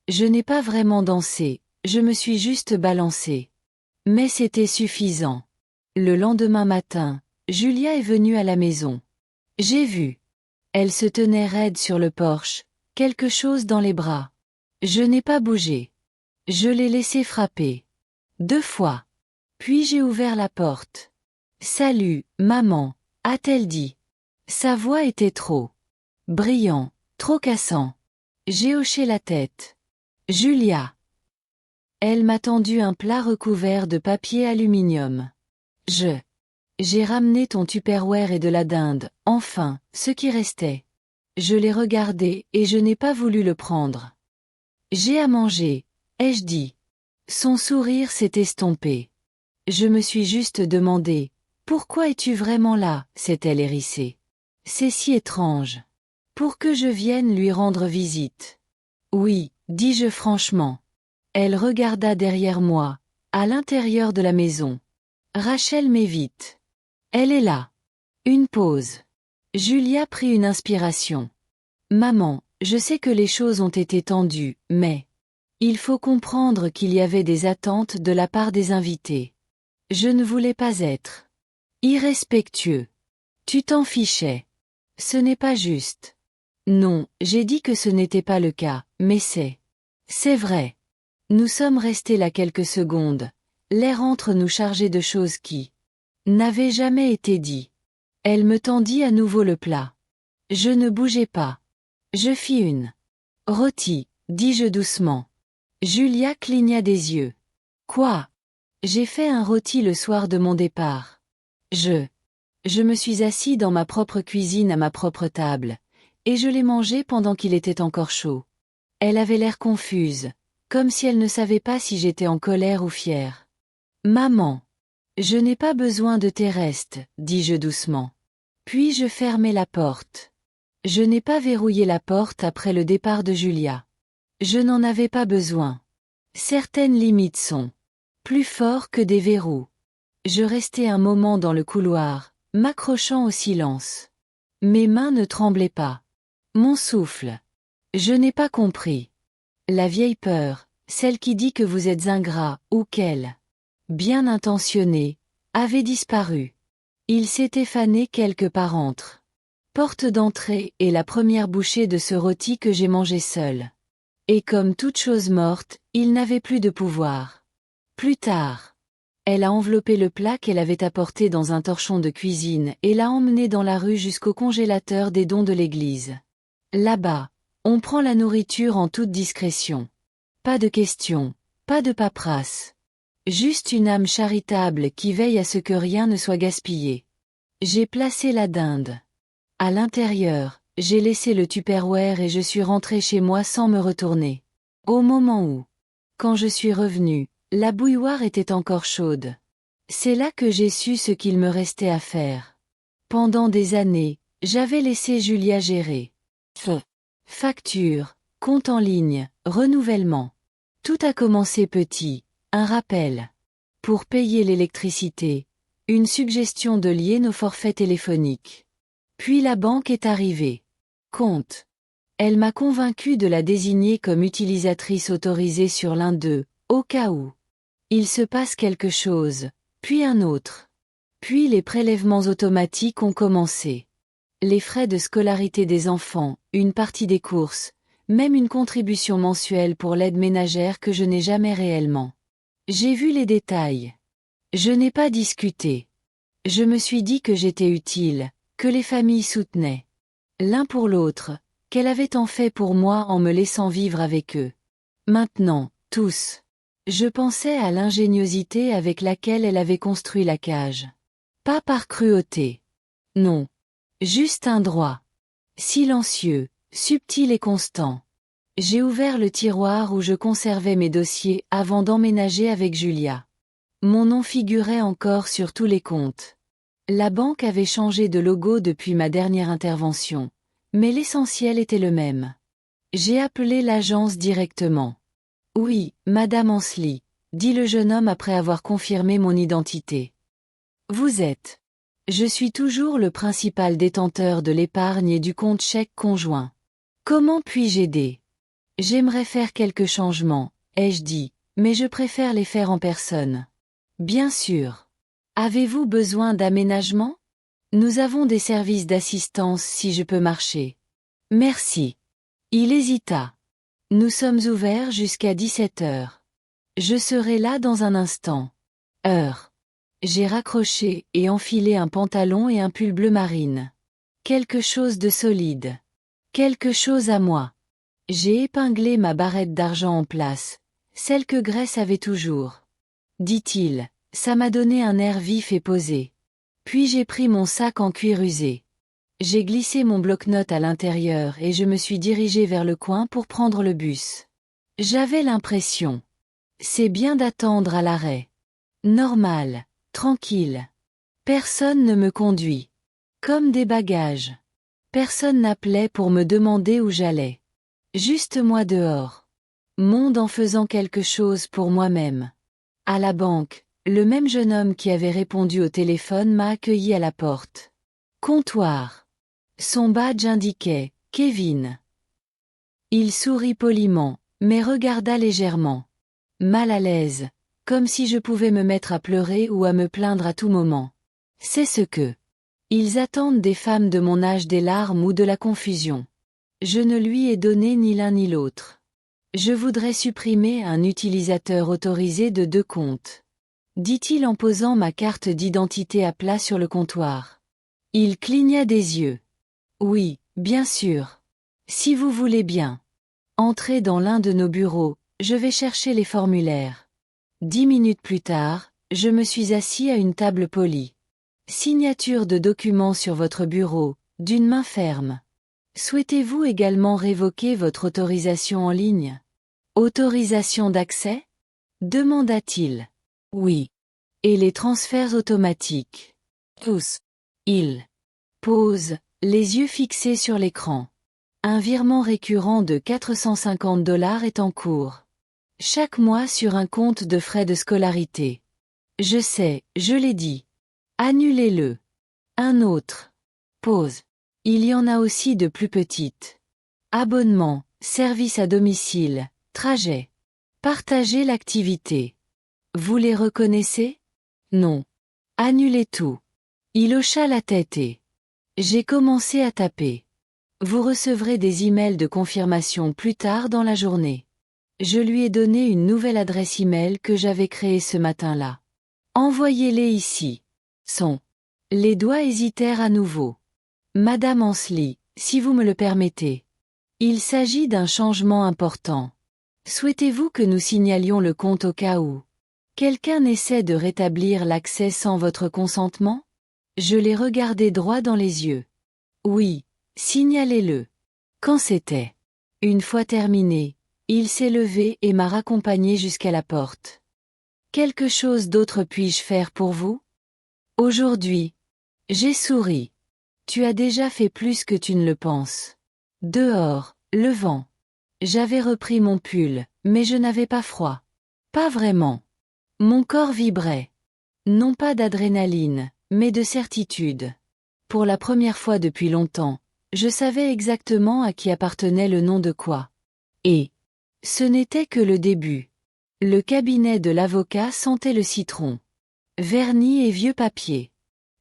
Je n'ai pas vraiment dansé, je me suis juste balancée. Mais c'était suffisant. Le lendemain matin, Julia est venue à la maison. J'ai vu. Elle se tenait raide sur le porche, quelque chose dans les bras. Je n'ai pas bougé. Je l'ai laissé frapper. 2 fois. Puis j'ai ouvert la porte. Salut, maman, a-t-elle dit. Sa voix était trop brillant, trop cassant. J'ai hoché la tête. Julia. Elle m'a tendu un plat recouvert de papier aluminium. J'ai ramené ton Tupperware et de la dinde, enfin, ce qui restait. Je l'ai regardé et je n'ai pas voulu le prendre. J'ai à manger, ai-je dit. Son sourire s'est estompé. Je me suis juste demandé, pourquoi es-tu vraiment là, s'est-elle hérissée. C'est si étrange. Pour que je vienne lui rendre visite. Oui, dis-je franchement. Elle regarda derrière moi, à l'intérieur de la maison. Rachel m'évite. Elle est là. Une pause. Julia prit une inspiration. Maman, je sais que les choses ont été tendues, mais il faut comprendre qu'il y avait des attentes de la part des invités. Je ne voulais pas être irrespectueux. Tu t'en fichais. Ce n'est pas juste. Non, j'ai dit que ce n'était pas le cas, mais c'est vrai. Nous sommes restés là quelques secondes, l'air entre nous chargé de choses qui n'avaient jamais été dites. Elle me tendit à nouveau le plat. Je ne bougeais pas. Je fis une rôtie, dis-je doucement. Julia cligna des yeux. Quoi? J'ai fait un rôti le soir de mon départ. Je me suis assis dans ma propre cuisine à ma propre table, et je l'ai mangé pendant qu'il était encore chaud. Elle avait l'air confuse, comme si elle ne savait pas si j'étais en colère ou fière. Maman, je n'ai pas besoin de tes restes, dis-je doucement. Puis je fermai la porte. Je n'ai pas verrouillé la porte après le départ de Julia. Je n'en avais pas besoin. Certaines limites sont plus fortes que des verrous. Je restai un moment dans le couloir, m'accrochant au silence. Mes mains ne tremblaient pas. Mon souffle. Je n'ai pas compris. La vieille peur, celle qui dit que vous êtes ingrat, ou qu'elle, bien intentionnée, avait disparu. Il s'était fané quelque part entre porte d'entrée et la première bouchée de ce rôti que j'ai mangé seul. Et comme toute chose morte, il n'avait plus de pouvoir. Plus tard, elle a enveloppé le plat qu'elle avait apporté dans un torchon de cuisine et l'a emmené dans la rue jusqu'au congélateur des dons de l'église. Là-bas, on prend la nourriture en toute discrétion. Pas de questions, pas de paperasse. Juste une âme charitable qui veille à ce que rien ne soit gaspillé. J'ai placé la dinde. À l'intérieur, j'ai laissé le Tupperware et je suis rentrée chez moi sans me retourner. Au moment où, quand je suis revenue, la bouilloire était encore chaude. C'est là que j'ai su ce qu'il me restait à faire. Pendant des années, j'avais laissé Julia gérer. Facture, compte en ligne, renouvellement. Tout a commencé petit, un rappel. Pour payer l'électricité, une suggestion de lier nos forfaits téléphoniques. Puis la banque est arrivée. Compte. Elle m'a convaincu de la désigner comme utilisatrice autorisée sur l'un d'eux, au cas où il se passe quelque chose, puis un autre. Puis les prélèvements automatiques ont commencé. Les frais de scolarité des enfants, une partie des courses, même une contribution mensuelle pour l'aide ménagère que je n'ai jamais réellement. J'ai vu les détails. Je n'ai pas discuté. Je me suis dit que j'étais utile, que les familles soutenaient l'un pour l'autre, qu'elle avait tant fait pour moi en me laissant vivre avec eux. Maintenant, tous. Je pensais à l'ingéniosité avec laquelle elle avait construit la cage. Pas par cruauté. Non. Juste un droit. Silencieux, subtil et constant. J'ai ouvert le tiroir où je conservais mes dossiers avant d'emménager avec Julia. Mon nom figurait encore sur tous les comptes. La banque avait changé de logo depuis ma dernière intervention, mais l'essentiel était le même. J'ai appelé l'agence directement. Oui, Madame Ansley, dit le jeune homme après avoir confirmé mon identité. Vous êtes. Je suis toujours le principal détenteur de l'épargne et du compte chèque conjoint. Comment puis-je aider? J'aimerais faire quelques changements, ai-je dit, mais je préfère les faire en personne. Bien sûr. Avez-vous besoin d'aménagement? Nous avons des services d'assistance si je peux marcher. Merci. Il hésita. Nous sommes ouverts jusqu'à 17 heures. Je serai là dans un instant. Heure. J'ai raccroché et enfilé un pantalon et un pull bleu marine. Quelque chose de solide. Quelque chose à moi. J'ai épinglé ma barrette d'argent en place, celle que Grace avait toujours. Dit-il, ça m'a donné un air vif et posé. Puis j'ai pris mon sac en cuir usé. J'ai glissé mon bloc-notes à l'intérieur et je me suis dirigé vers le coin pour prendre le bus. J'avais l'impression. C'est bien d'attendre à l'arrêt. Normal, tranquille. Personne ne me conduit. Comme des bagages. Personne n'appelait pour me demander où j'allais. Juste moi dehors. Monde en faisant quelque chose pour moi-même. À la banque, le même jeune homme qui avait répondu au téléphone m'a accueilli à la porte. Comptoir. Son badge indiquait « Kevin ». Il sourit poliment, mais regarda légèrement. Mal à l'aise, comme si je pouvais me mettre à pleurer ou à me plaindre à tout moment. C'est ce que ils attendent des femmes de mon âge, des larmes ou de la confusion. Je ne lui ai donné ni l'un ni l'autre. Je voudrais supprimer un utilisateur autorisé de 2 comptes, dit-il en posant ma carte d'identité à plat sur le comptoir. Il cligna des yeux. Oui, bien sûr. Si vous voulez bien. Entrez dans l'un de nos bureaux, je vais chercher les formulaires. 10 minutes plus tard, je me suis assis à une table polie. Signature de documents sur votre bureau, d'une main ferme. Souhaitez-vous également révoquer votre autorisation en ligne? Autorisation d'accès? Demanda-t-il. Oui. Et les transferts automatiques? Tous. Il pose, les yeux fixés sur l'écran. Un virement récurrent de $450 est en cours. Chaque mois sur un compte de frais de scolarité. Je sais, je l'ai dit. Annulez-le. Un autre. Pause. Il y en a aussi de plus petites. Abonnement, service à domicile, trajet. Partagez l'activité. Vous les reconnaissez? Non. Annulez tout. Il hocha la tête et j'ai commencé à taper. Vous recevrez des emails de confirmation plus tard dans la journée. Je lui ai donné une nouvelle adresse email que j'avais créée ce matin-là. Envoyez-les ici. Les doigts hésitèrent à nouveau. Madame Ansley, si vous me le permettez. Il s'agit d'un changement important. Souhaitez-vous que nous signalions le compte au cas où quelqu'un essaie de rétablir l'accès sans votre consentement? Je l'ai regardé droit dans les yeux. Oui, signalez-le. Quand c'était? Une fois terminé, il s'est levé et m'a raccompagné jusqu'à la porte. Quelque chose d'autre puis-je faire pour vous? Aujourd'hui. J'ai souri. Tu as déjà fait plus que tu ne le penses. Dehors, le vent. J'avais repris mon pull, mais je n'avais pas froid. Pas vraiment. Mon corps vibrait. Non pas d'adrénaline, mais de certitude. Pour la première fois depuis longtemps, je savais exactement à qui appartenait le nom de quoi. Et ce n'était que le début. Le cabinet de l'avocat sentait le citron. Vernis et vieux papier.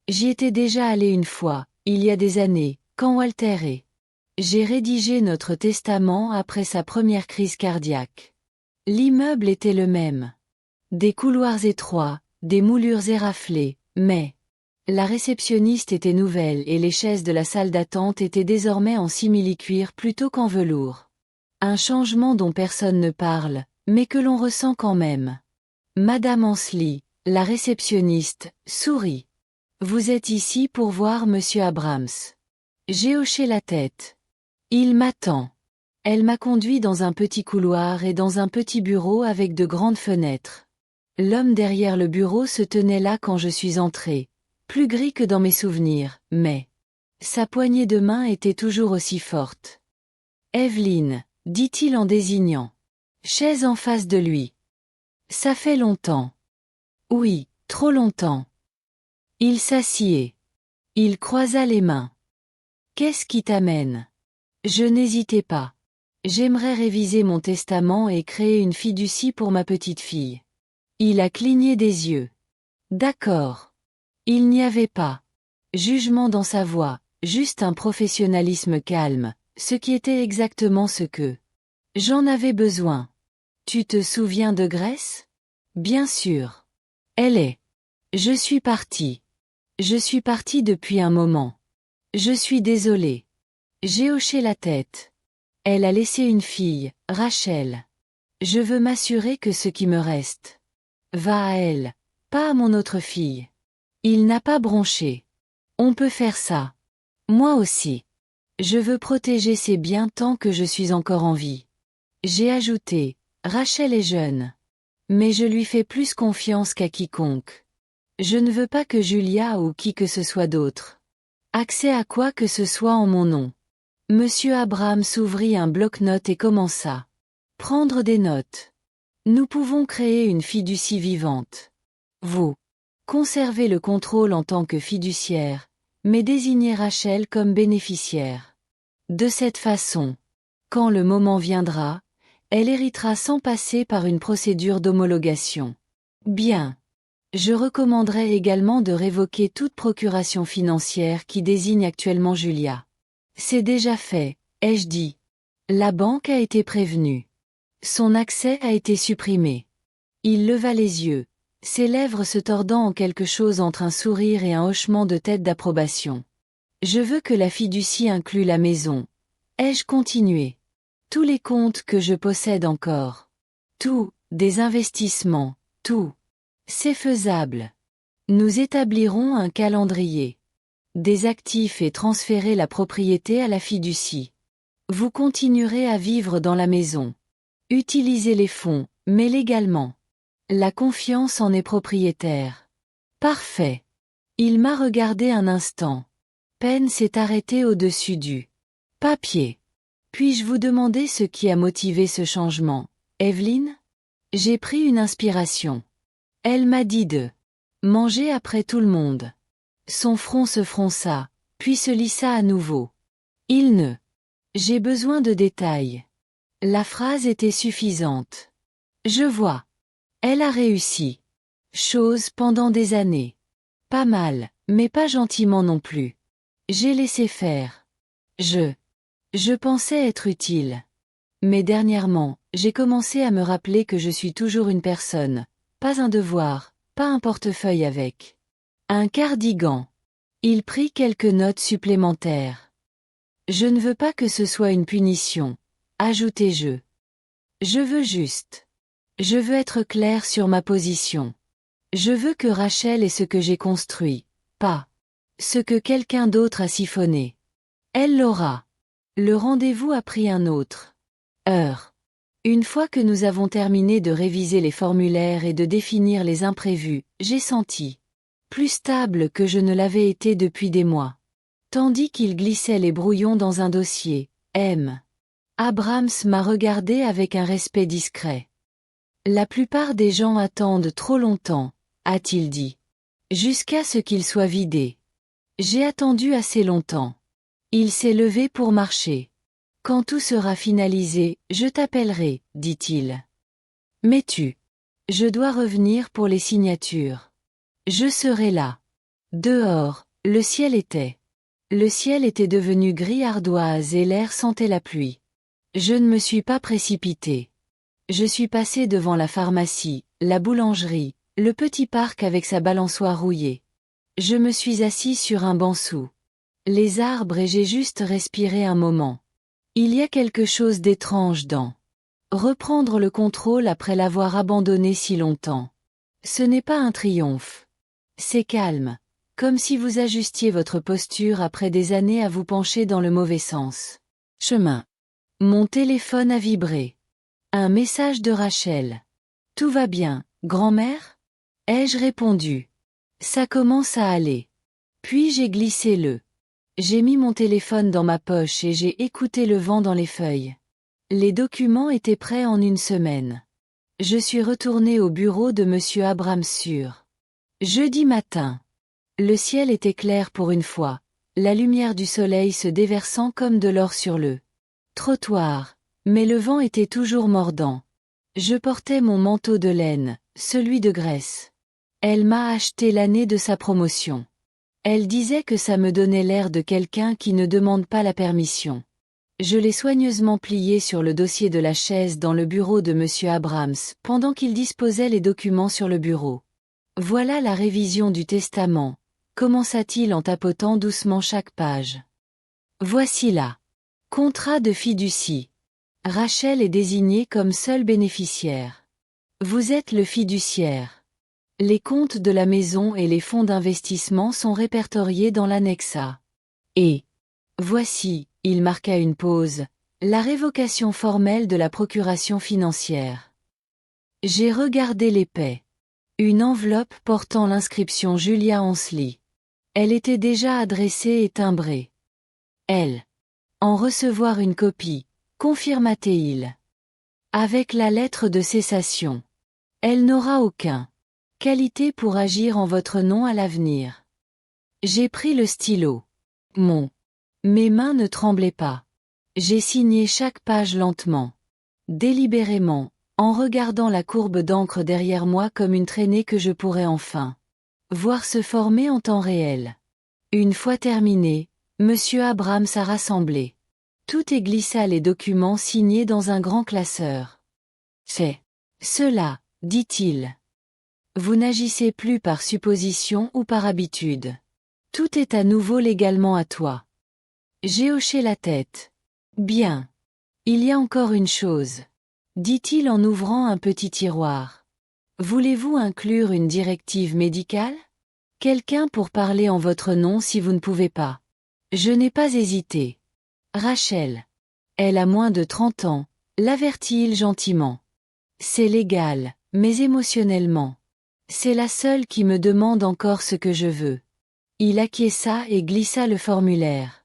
J'y étais déjà allé une fois, il y a des années, quand Walter et j'ai rédigé notre testament après sa première crise cardiaque. L'immeuble était le même. Des couloirs étroits, des moulures éraflées, mais la réceptionniste était nouvelle et les chaises de la salle d'attente étaient désormais en simili-cuir plutôt qu'en velours. Un changement dont personne ne parle, mais que l'on ressent quand même. Madame Ansley, la réceptionniste, sourit. Vous êtes ici pour voir Monsieur Abrams. J'ai hoché la tête. Il m'attend. Elle m'a conduit dans un petit couloir et dans un petit bureau avec de grandes fenêtres. L'homme derrière le bureau se tenait là quand je suis entré, plus gris que dans mes souvenirs, mais sa poignée de main était toujours aussi forte. Evelyne, dit-il en désignant. Chaise en face de lui. Ça fait longtemps. Oui, trop longtemps. Il s'assied. Il croisa les mains. Qu'est-ce qui t'amène? Je n'hésitais pas. J'aimerais réviser mon testament et créer une fiducie pour ma petite fille. Il a cligné des yeux. D'accord. Il n'y avait pas jugement dans sa voix, juste un professionnalisme calme, ce qui était exactement ce que j'en avais besoin. Tu te souviens de Grèce? Bien sûr. Elle est. Je suis partie. Je suis partie depuis un moment. Je suis désolée. J'ai hoché la tête. Elle a laissé une fille, Rachel. Je veux m'assurer que ce qui me reste va à elle, pas à mon autre fille. Il n'a pas bronché. On peut faire ça. Moi aussi. Je veux protéger ses biens tant que je suis encore en vie. J'ai ajouté, Rachel est jeune. Mais je lui fais plus confiance qu'à quiconque. Je ne veux pas que Julia ou qui que ce soit d'autre accès à quoi que ce soit en mon nom. Monsieur Abraham s'ouvrit un bloc-notes et commença. Prendre des notes. Nous pouvons créer une fiducie vivante. Vous conservez le contrôle en tant que fiduciaire, mais désignez Rachel comme bénéficiaire. De cette façon, quand le moment viendra, elle héritera sans passer par une procédure d'homologation. Bien. Je recommanderais également de révoquer toute procuration financière qui désigne actuellement Julia. C'est déjà fait, ai-je dit. La banque a été prévenue. Son accès a été supprimé. Il leva les yeux, ses lèvres se tordant en quelque chose entre un sourire et un hochement de tête d'approbation. Je veux que la fiducie inclue la maison. Ai-je continué? Tous les comptes que je possède encore. Tout, des investissements, tout. C'est faisable. Nous établirons un calendrier. Des actifs et transférer la propriété à la fiducie. Vous continuerez à vivre dans la maison. Utilisez les fonds, mais légalement. La confiance en est propriétaire. Parfait. Il m'a regardé un instant. Peine s'est arrêté au-dessus du papier. Puis-je vous demander ce qui a motivé ce changement, Evelyne? J'ai pris une inspiration. Elle m'a dit de manger après tout le monde. Son front se fronça, puis se lissa à nouveau. Il ne. J'ai besoin de détails. La phrase était suffisante. Je vois. Elle a réussi. Chose pendant des années. Pas mal, mais pas gentiment non plus. J'ai laissé faire. Je pensais être utile. Mais dernièrement, j'ai commencé à me rappeler que je suis toujours une personne. Pas un devoir, pas un portefeuille avec. Un cardigan. Il prit quelques notes supplémentaires. Je ne veux pas que ce soit une punition, ajoutai-je. Je veux juste. Je veux être clair sur ma position. Je veux que Rachel ait ce que j'ai construit, pas ce que quelqu'un d'autre a siphonné. Elle l'aura. Le rendez-vous a pris un autre heure. Une fois que nous avons terminé de réviser les formulaires et de définir les imprévus, j'ai senti plus stable que je ne l'avais été depuis des mois. Tandis qu'il glissait les brouillons dans un dossier, M. Abrams m'a regardé avec un respect discret. La plupart des gens attendent trop longtemps, a-t-il dit. Jusqu'à ce qu'il soit vidé. J'ai attendu assez longtemps. Il s'est levé pour marcher. Quand tout sera finalisé, je t'appellerai, dit-il. Mais je dois revenir pour les signatures. Je serai là. Dehors, le ciel était devenu gris ardoise et l'air sentait la pluie. Je ne me suis pas précipité. Je suis passé devant la pharmacie, la boulangerie, le petit parc avec sa balançoire rouillée. Je me suis assis sur un banc sous les arbres et j'ai juste respiré un moment. Il y a quelque chose d'étrange dans reprendre le contrôle après l'avoir abandonné si longtemps. Ce n'est pas un triomphe. C'est calme, comme si vous ajustiez votre posture après des années à vous pencher dans le mauvais sens. Chemin. Mon téléphone a vibré. Un message de Rachel. Tout va bien, grand-mère? Ai-je répondu. Ça commence à aller. Puis j'ai glissé le. J'ai mis mon téléphone dans ma poche et j'ai écouté le vent dans les feuilles. Les documents étaient prêts en une semaine. Je suis retourné au bureau de Monsieur Abrams sur jeudi matin. Le ciel était clair pour une fois, la lumière du soleil se déversant comme de l'or sur le trottoir, mais le vent était toujours mordant. Je portais mon manteau de laine, celui de Grèce. Elle m'a acheté l'année de sa promotion. Elle disait que ça me donnait l'air de quelqu'un qui ne demande pas la permission. Je l'ai soigneusement plié sur le dossier de la chaise dans le bureau de Monsieur Abrams, pendant qu'il disposait les documents sur le bureau. Voilà la révision du testament, commença-t-il en tapotant doucement chaque page. Voici là. Contrat de fiducie. Rachel est désignée comme seule bénéficiaire. Vous êtes le fiduciaire. Les comptes de la maison et les fonds d'investissement sont répertoriés dans l'annexe A. Et voici, il marqua une pause, la révocation formelle de la procuration financière. J'ai regardé l'épais. Une enveloppe portant l'inscription Julia Ansley. Elle était déjà adressée et timbrée. Elle. En recevoir une copie, confirma-t-il. Avec la lettre de cessation. Elle n'aura aucun qualité pour agir en votre nom à l'avenir. J'ai pris le stylo. Mes mains ne tremblaient pas. J'ai signé chaque page lentement. Délibérément, en regardant la courbe d'encre derrière moi comme une traînée que je pourrais enfin voir se former en temps réel. Une fois terminé, Monsieur Abrams a rassemblé. Tout et glissa les documents signés dans un grand classeur. C'est cela, dit-il. Vous n'agissez plus par supposition ou par habitude. Tout est à nouveau légalement à toi. J'ai hoché la tête. Bien. Il y a encore une chose, dit-il en ouvrant un petit tiroir. Voulez-vous inclure une directive médicale? Quelqu'un pour parler en votre nom si vous ne pouvez pas. Je n'ai pas hésité. Rachel. Elle a moins de 30 ans, l'avertit-il gentiment. C'est légal, mais émotionnellement. C'est la seule qui me demande encore ce que je veux. Il acquiesça et glissa le formulaire.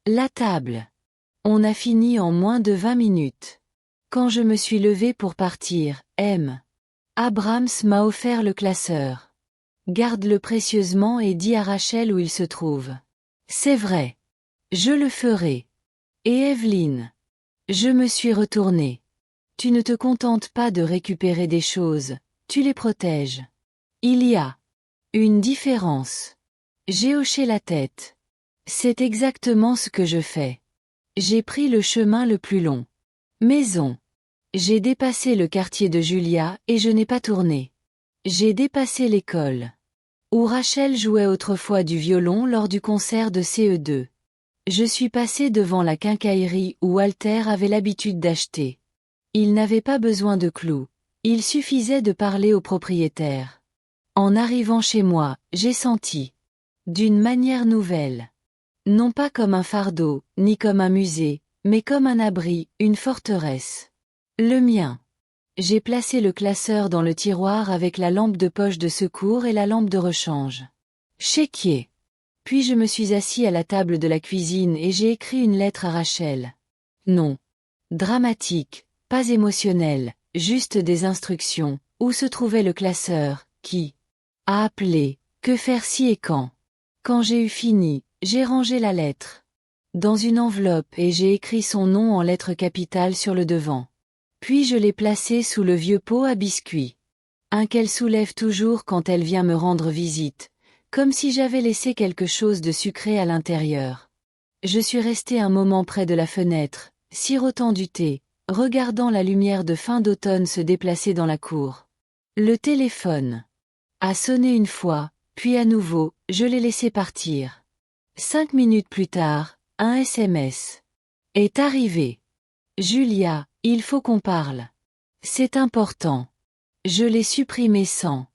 La table. On a fini en moins de 20 minutes. Quand je me suis levé pour partir, M. Abrams m'a offert le classeur. Garde-le précieusement et dis à Rachel où il se trouve. C'est vrai. Je le ferai. Et Evelyn. Je me suis retournée. Tu ne te contentes pas de récupérer des choses, tu les protèges. Il y a une différence. J'ai hoché la tête. C'est exactement ce que je fais. J'ai pris le chemin le plus long. Maison. J'ai dépassé le quartier de Julia et je n'ai pas tourné. J'ai dépassé l'école. Où Rachel jouait autrefois du violon lors du concert de CE2. Je suis passé devant la quincaillerie où Walter avait l'habitude d'acheter. Il n'avait pas besoin de clous, il suffisait de parler au propriétaire. En arrivant chez moi, j'ai senti, d'une manière nouvelle, non pas comme un fardeau, ni comme un musée, mais comme un abri, une forteresse. Le mien. J'ai placé le classeur dans le tiroir avec la lampe de poche de secours et la lampe de rechange. Chéquier. Puis je me suis assis à la table de la cuisine et j'ai écrit une lettre à Rachel. Non. Dramatique, pas émotionnel, juste des instructions, où se trouvait le classeur, qui a appelé, que faire si et quand. Quand j'ai eu fini, j'ai rangé la lettre dans une enveloppe et j'ai écrit son nom en lettres capitales sur le devant. Puis je l'ai placé sous le vieux pot à biscuits. Un qu'elle soulève toujours quand elle vient me rendre visite, comme si j'avais laissé quelque chose de sucré à l'intérieur. Je suis resté un moment près de la fenêtre, sirotant du thé, regardant la lumière de fin d'automne se déplacer dans la cour. Le téléphone a sonné une fois, puis à nouveau, je l'ai laissé partir. 5 minutes plus tard, un SMS est arrivé. Julia, il faut qu'on parle. C'est important. Je l'ai supprimé sans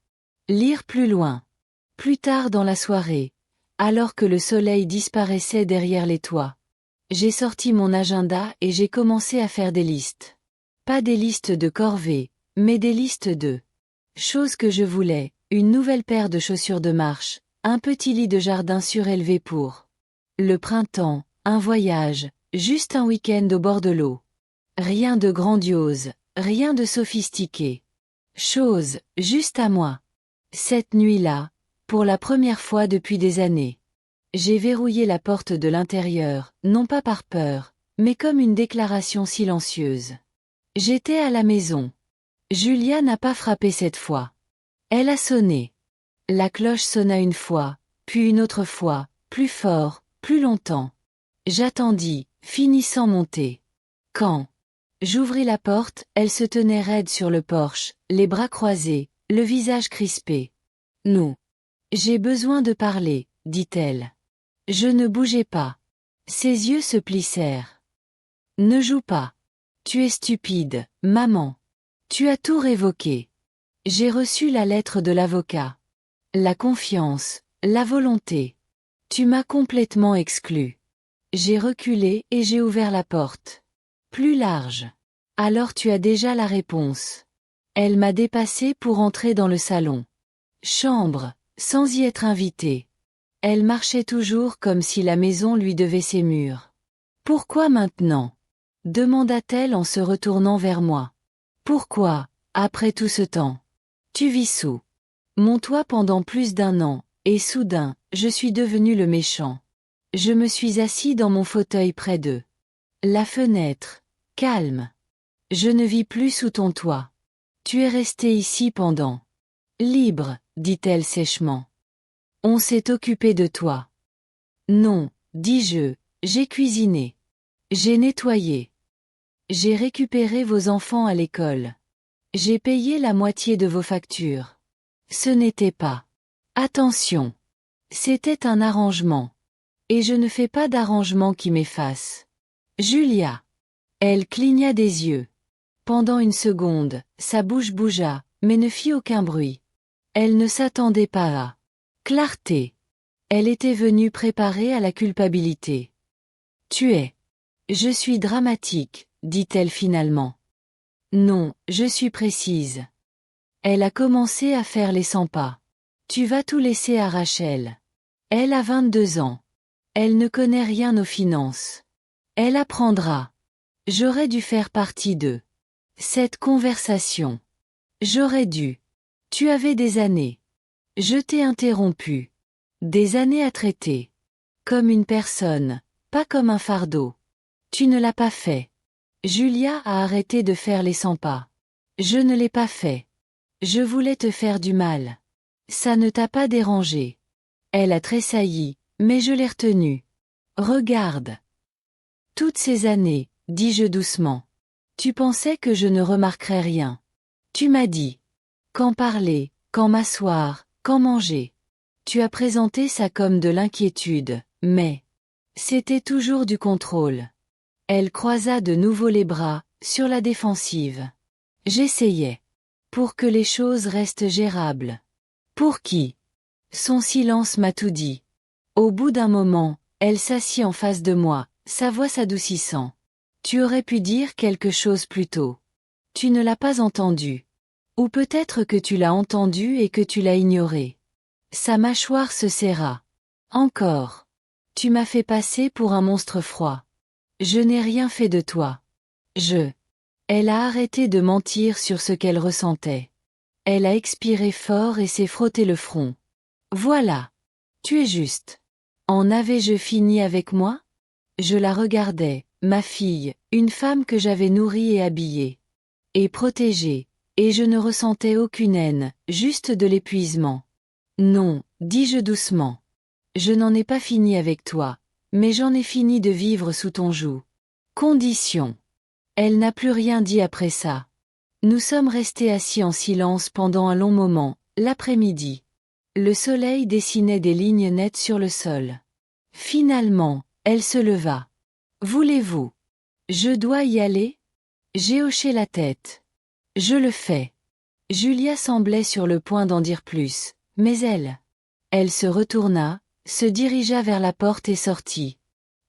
lire plus loin. Plus tard dans la soirée, alors que le soleil disparaissait derrière les toits, j'ai sorti mon agenda et j'ai commencé à faire des listes. Pas des listes de corvées, mais des listes de choses que je voulais, une nouvelle paire de chaussures de marche, un petit lit de jardin surélevé pour le printemps, un voyage, juste un week-end au bord de l'eau. Rien de grandiose, rien de sophistiqué. Chose, juste à moi. Cette nuit-là, pour la première fois depuis des années, j'ai verrouillé la porte de l'intérieur, non pas par peur, mais comme une déclaration silencieuse. J'étais à la maison. Julia n'a pas frappé cette fois. Elle a sonné. La cloche sonna une fois, puis une autre fois, plus fort, plus longtemps. J'attendis, finissant mon thé. Quand j'ouvris la porte, elle se tenait raide sur le porche, les bras croisés, le visage crispé. Non. J'ai besoin de parler, dit-elle. Je ne bougeais pas. Ses yeux se plissèrent. Ne joue pas. Tu es stupide, maman. Tu as tout révoqué. J'ai reçu la lettre de l'avocat. La confiance, la volonté. Tu m'as complètement exclu. J'ai reculé et j'ai ouvert la porte. Plus large. Alors tu as déjà la réponse. Elle m'a dépassé pour entrer dans le salon. Chambre, sans y être invitée. Elle marchait toujours comme si la maison lui devait ses murs. Pourquoi maintenant? Demanda-t-elle en se retournant vers moi. Pourquoi, après tout ce temps? Tu vis sous mon toit pendant plus d'1 an, et soudain, je suis devenu le méchant. Je me suis assis dans mon fauteuil près d'eux. La fenêtre, calme. Je ne vis plus sous ton toit. Tu es resté ici pendant. Libre, dit-elle sèchement. On s'est occupé de toi. Non, dis-je, j'ai cuisiné. J'ai nettoyé. J'ai récupéré vos enfants à l'école. J'ai payé la moitié de vos factures. Ce n'était pas. Attention. C'était un arrangement. Et je ne fais pas d'arrangement qui m'efface. Julia. Elle cligna des yeux. Pendant une seconde, sa bouche bougea, mais ne fit aucun bruit. Elle ne s'attendait pas à clarté. Elle était venue préparée à la culpabilité. Tu es. Je suis dramatique, dit-elle finalement. Non, je suis précise. Elle a commencé à faire les 100 pas. Tu vas tout laisser à Rachel. Elle a 22 ans. Elle ne connaît rien aux finances. Elle apprendra. J'aurais dû faire partie de cette conversation. J'aurais dû. Tu avais des années. Je t'ai interrompu. Des années à traiter. Comme une personne, pas comme un fardeau. Tu ne l'as pas fait. Julia a arrêté de faire les 100 pas. Je ne l'ai pas fait. Je voulais te faire du mal. Ça ne t'a pas dérangé. Elle a tressailli, mais je l'ai retenue. Regarde. Toutes ces années, dis-je doucement. Tu pensais que je ne remarquerais rien. Tu m'as dit. Quand parler, quand m'asseoir, quand manger. Tu as présenté ça comme de l'inquiétude, mais c'était toujours du contrôle. Elle croisa de nouveau les bras, sur la défensive. J'essayais. Pour que les choses restent gérables. Pour qui? Son silence m'a tout dit. Au bout d'un moment, elle s'assit en face de moi, sa voix s'adoucissant. Tu aurais pu dire quelque chose plus tôt. Tu ne l'as pas entendu. Ou peut-être que tu l'as entendu et que tu l'as ignoré. Sa mâchoire se serra. Encore. Tu m'as fait passer pour un monstre froid. Je n'ai rien fait de toi. Elle a arrêté de mentir sur ce qu'elle ressentait. Elle a expiré fort et s'est frotté le front. Voilà. Tu es juste. En avais-je fini avec moi? Je la regardais, ma fille, une femme que j'avais nourrie et habillée. Et protégée, et je ne ressentais aucune haine, juste de l'épuisement. Non, dis-je doucement. Je n'en ai pas fini avec toi, mais j'en ai fini de vivre sous ton joug. Condition. Elle n'a plus rien dit après ça. Nous sommes restés assis en silence pendant un long moment, l'après-midi. Le soleil dessinait des lignes nettes sur le sol. Finalement, elle se leva. Voulez-vous? Je dois y aller? J'ai hoché la tête. Je le fais. Julia semblait sur le point d'en dire plus, mais elle se retourna, se dirigea vers la porte et sortit.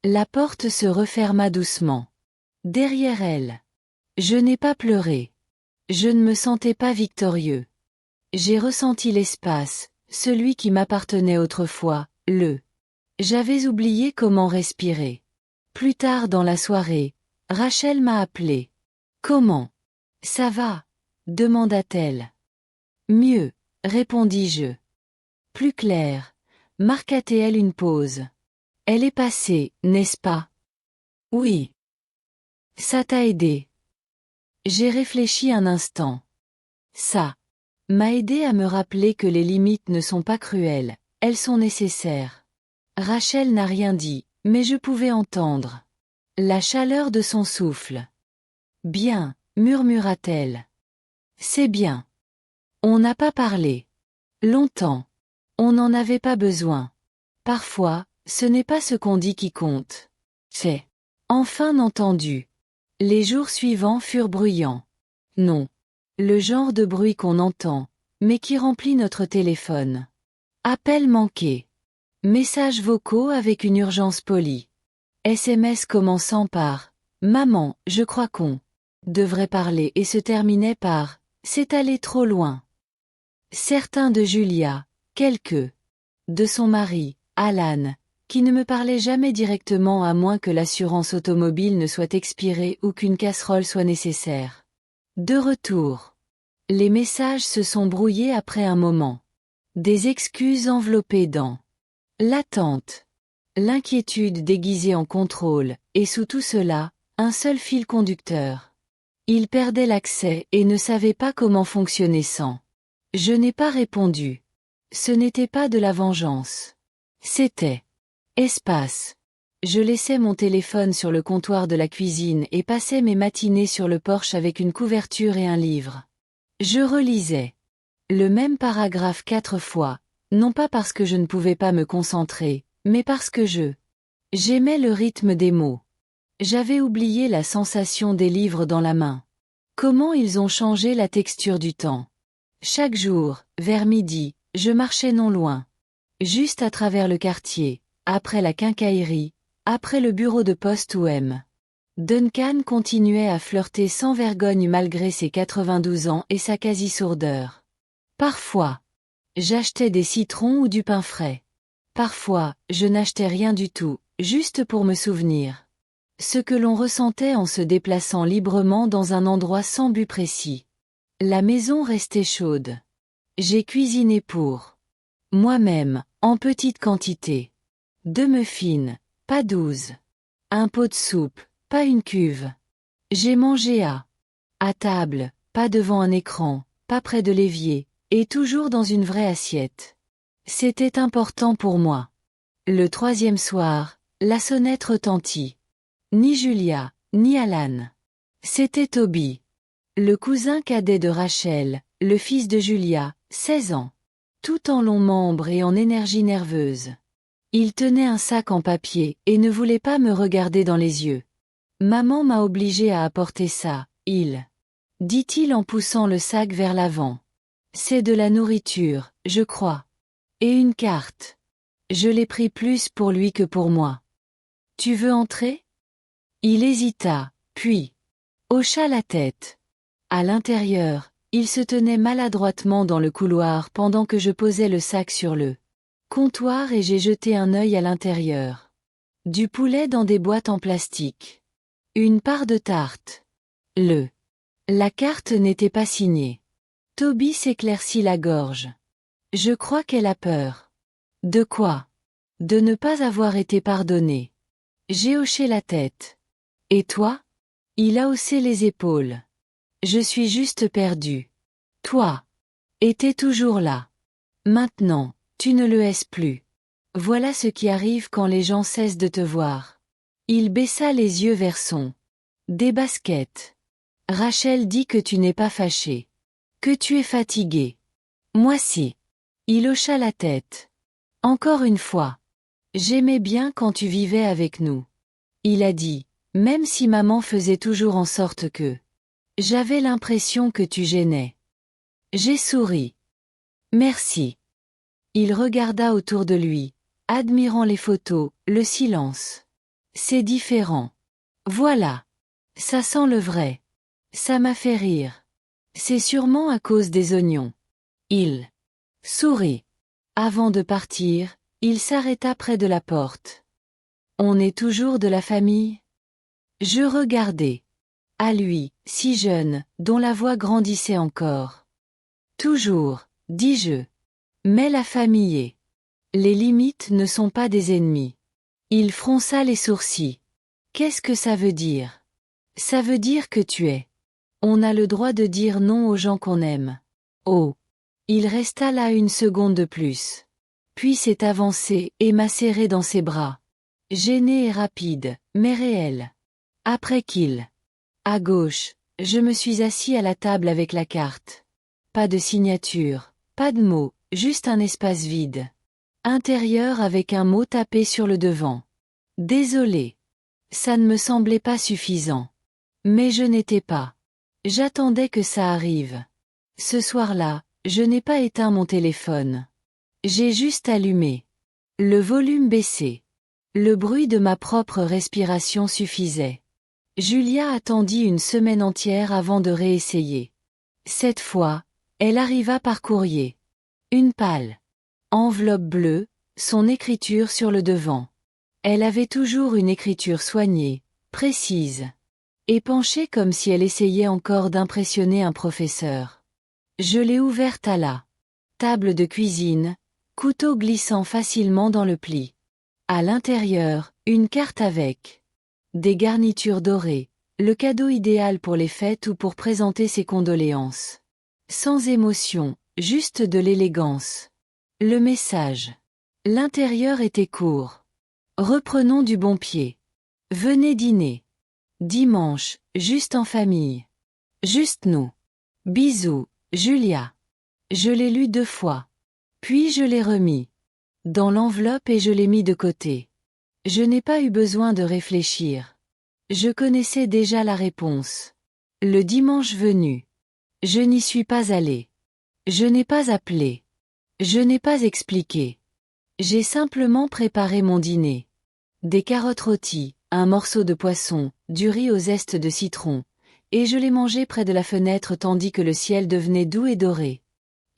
La porte se referma doucement. Derrière elle. Je n'ai pas pleuré. Je ne me sentais pas victorieux. J'ai ressenti l'espace, celui qui m'appartenait autrefois, J'avais oublié comment respirer. Plus tard dans la soirée, Rachel m'a appelé. Comment? Ça va? Demanda-t-elle. Mieux, répondis-je. Plus clair, marqua-t-elle une pause. Elle est passée, n'est-ce pas? Oui. Ça t'a aidé. J'ai réfléchi un instant. Ça m'a aidé à me rappeler que les limites ne sont pas cruelles, elles sont nécessaires. Rachel n'a rien dit, mais je pouvais entendre la chaleur de son souffle. Bien, murmura-t-elle. C'est bien. On n'a pas parlé. Longtemps. On n'en avait pas besoin. Parfois, ce n'est pas ce qu'on dit qui compte. C'est enfin entendu. Les jours suivants furent bruyants. Non. Le genre de bruit qu'on entend, mais qui remplit notre téléphone. Appel manqué. Messages vocaux avec une urgence polie. SMS commençant par « Maman, je crois qu'on » devrait parler et se terminait par « C'est allé trop loin ». Certains de Julia, quelques de son mari, Alan, qui ne me parlait jamais directement à moins que l'assurance automobile ne soit expirée ou qu'une casserole soit nécessaire. De retour. Les messages se sont brouillés après un moment. Des excuses enveloppées dans l'attente. L'inquiétude déguisée en contrôle, et sous tout cela, un seul fil conducteur. Il perdait l'accès et ne savait pas comment fonctionner sans. Je n'ai pas répondu. Ce n'était pas de la vengeance. C'était espace. Je laissais mon téléphone sur le comptoir de la cuisine et passais mes matinées sur le porche avec une couverture et un livre. Je relisais le même paragraphe 4 fois, non pas parce que je ne pouvais pas me concentrer, mais parce que j'aimais le rythme des mots. J'avais oublié la sensation des livres dans la main. Comment ils ont changé la texture du temps. Chaque jour, vers midi, je marchais non loin. Juste à travers le quartier, après la quincaillerie, après le bureau de poste où M. Duncan continuait à flirter sans vergogne malgré ses 92 ans et sa quasi-sourdeur. Parfois, j'achetais des citrons ou du pain frais. Parfois, je n'achetais rien du tout, juste pour me souvenir. Ce que l'on ressentait en se déplaçant librement dans un endroit sans but précis. La maison restait chaude. J'ai cuisiné pour moi-même, en petite quantité. 2 muffins, pas 12. Un pot de soupe, pas une cuve. J'ai mangé à table, pas devant un écran, pas près de l'évier, et toujours dans une vraie assiette. C'était important pour moi. Le 3e soir, la sonnette retentit. Ni Julia, ni Alan. C'était Toby. Le cousin cadet de Rachel, le fils de Julia, 16 ans. Tout en longs membres et en énergie nerveuse. Il tenait un sac en papier et ne voulait pas me regarder dans les yeux. Maman m'a obligé à apporter ça, dit-il en poussant le sac vers l'avant. C'est de la nourriture, je crois. Et une carte. Je l'ai pris plus pour lui que pour moi. Tu veux entrer? Il hésita, puis hocha la tête. À l'intérieur, il se tenait maladroitement dans le couloir pendant que je posais le sac sur le comptoir et j'ai jeté un œil à l'intérieur. Du poulet dans des boîtes en plastique. Une part de tarte. La carte n'était pas signée. Toby s'éclaircit la gorge. Je crois qu'elle a peur. De quoi? De ne pas avoir été pardonné. J'ai hoché la tête. Et toi? Il a haussé les épaules. Je suis juste perdu. Toi. Étais toujours là. Maintenant, tu ne le es plus. Voilà ce qui arrive quand les gens cessent de te voir. Il baissa les yeux vers son des baskets. Rachel dit que tu n'es pas fâché. Que tu es fatigué. Moi si. Il hocha la tête. Encore une fois. J'aimais bien quand tu vivais avec nous. Il a dit, même si maman faisait toujours en sorte que j'avais l'impression que tu gênais. J'ai souri. Merci. Il regarda autour de lui, admirant les photos, le silence. C'est différent. Voilà. Ça sent le vrai. Ça m'a fait rire. C'est sûrement à cause des oignons. Il sourit. Avant de partir, il s'arrêta près de la porte. On est toujours de la famille? Je regardai. À lui, si jeune, dont la voix grandissait encore. Toujours, dis-je. Mais la famille est. Les limites ne sont pas des ennemis. Il fronça les sourcils. Qu'est-ce que ça veut dire? Ça veut dire que tu es. On a le droit de dire non aux gens qu'on aime. Oh. Il resta là une seconde de plus. Puis s'est avancé et m'a serré dans ses bras. Gêné et rapide, mais réel. Après qu'il. À gauche, je me suis assis à la table avec la carte. Pas de signature, pas de mots, juste un espace vide. Intérieur avec un mot tapé sur le devant. Désolé. Ça ne me semblait pas suffisant. Mais je n'étais pas. J'attendais que ça arrive. Ce soir-là, je n'ai pas éteint mon téléphone. J'ai juste allumé. Le volume baissé. Le bruit de ma propre respiration suffisait. Julia attendit une semaine entière avant de réessayer. Cette fois, elle arriva par courrier. Une pâle enveloppe bleue, son écriture sur le devant. Elle avait toujours une écriture soignée, précise. Et penchée comme si elle essayait encore d'impressionner un professeur. Je l'ai ouverte à la table de cuisine, couteau glissant facilement dans le pli. À l'intérieur, une carte avec des garnitures dorées, le cadeau idéal pour les fêtes ou pour présenter ses condoléances. Sans émotion, juste de l'élégance. Le message. L'intérieur était court. Reprenons du bon pied. Venez dîner. Dimanche, juste en famille. Juste nous. Bisous, Julia. Je l'ai lu 2 fois. Puis je l'ai remis dans l'enveloppe et je l'ai mis de côté. Je n'ai pas eu besoin de réfléchir. Je connaissais déjà la réponse. Le dimanche venu. Je n'y suis pas allé. Je n'ai pas appelé. Je n'ai pas expliqué. J'ai simplement préparé mon dîner. Des carottes rôties, un morceau de poisson, du riz aux zestes de citron, et je l'ai mangé près de la fenêtre tandis que le ciel devenait doux et doré.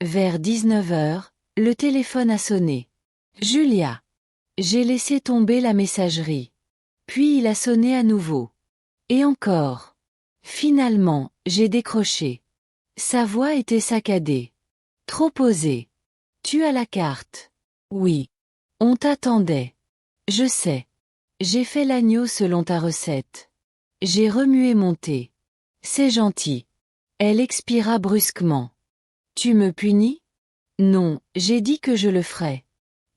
Vers 19h, le téléphone a sonné. Julia. J'ai laissé tomber la messagerie. Puis il a sonné à nouveau. Et encore. Finalement, j'ai décroché. Sa voix était saccadée. Trop posée. Tu as la carte. Oui. On t'attendait. Je sais. J'ai fait l'agneau selon ta recette. J'ai remué mon thé. C'est gentil. Elle expira brusquement. Tu me punis? Non, j'ai dit que je le ferais.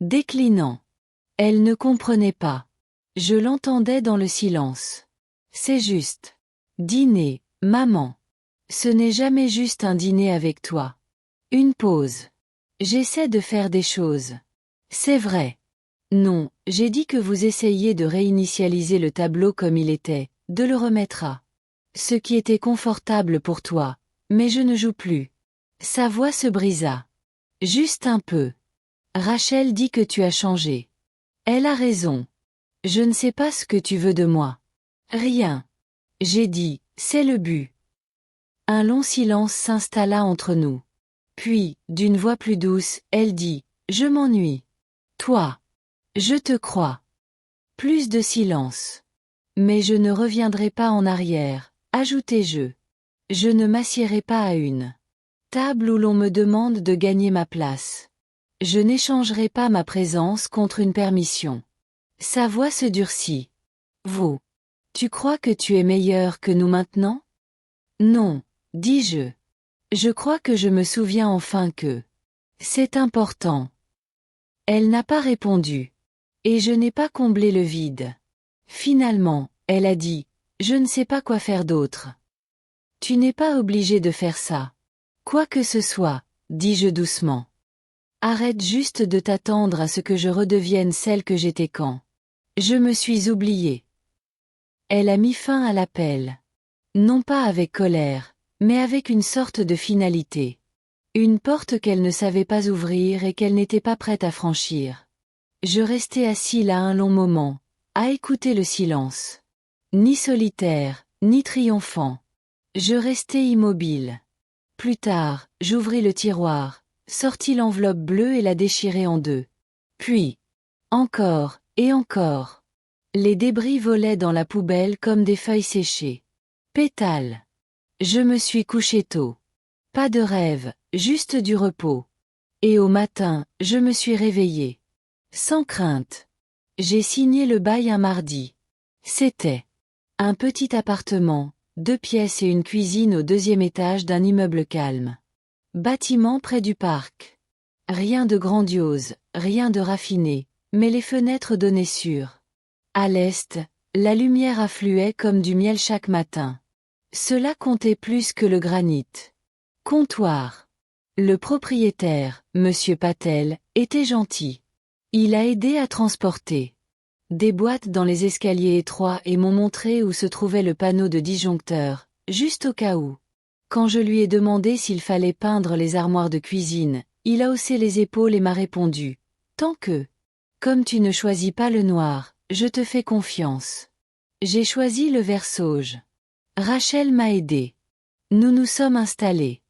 Déclinant. Elle ne comprenait pas. Je l'entendais dans le silence. C'est juste. Dîner, maman. Ce n'est jamais juste un dîner avec toi. Une pause. J'essaie de faire des choses. C'est vrai. Non, j'ai dit que vous essayiez de réinitialiser le tableau comme il était, de le remettre à ce qui était confortable pour toi, mais je ne joue plus. Sa voix se brisa. Juste un peu. Rachel dit que tu as changé. Elle a raison. Je ne sais pas ce que tu veux de moi. Rien. J'ai dit, c'est le but. Un long silence s'installa entre nous. Puis, d'une voix plus douce, elle dit, je m'ennuie. Toi. Je te crois. Plus de silence. Mais je ne reviendrai pas en arrière, ajoutai-je. Je ne m'assiérai pas à une table où l'on me demande de gagner ma place. Je n'échangerai pas ma présence contre une permission. Sa voix se durcit. Vous. Tu crois que tu es meilleur que nous maintenant? Non, dis-je. Je crois que je me souviens enfin que c'est important. Elle n'a pas répondu. Et je n'ai pas comblé le vide. Finalement, elle a dit, je ne sais pas quoi faire d'autre. Tu n'es pas obligé de faire ça. Quoi que ce soit, dis-je doucement. Arrête juste de t'attendre à ce que je redevienne celle que j'étais quand je me suis oubliée. Elle a mis fin à l'appel. Non pas avec colère, mais avec une sorte de finalité. Une porte qu'elle ne savait pas ouvrir et qu'elle n'était pas prête à franchir. Je restai assis là un long moment, à écouter le silence. Ni solitaire, ni triomphant. Je restai immobile. Plus tard, j'ouvris le tiroir, sortis l'enveloppe bleue et la déchirai en 2. Puis, encore, et encore. Les débris volaient dans la poubelle comme des feuilles séchées. Pétales. Je me suis couché tôt. Pas de rêve, juste du repos. Et au matin, je me suis réveillé. Sans crainte. J'ai signé le bail un mardi. C'était un petit appartement, 2 pièces et une cuisine au 2e étage d'un immeuble calme. Bâtiment près du parc. Rien de grandiose, rien de raffiné, mais les fenêtres donnaient sur. À l'est, la lumière affluait comme du miel chaque matin. Cela comptait plus que le granit. Comptoir. Le propriétaire, Monsieur Patel, était gentil. Il a aidé à transporter des boîtes dans les escaliers étroits et m'ont montré où se trouvait le panneau de disjoncteur, juste au cas où. Quand je lui ai demandé s'il fallait peindre les armoires de cuisine, il a haussé les épaules et m'a répondu: Tant que. Comme tu ne choisis pas le noir, je te fais confiance. J'ai choisi le vert sauge. Rachel m'a aidé. Nous nous sommes installés.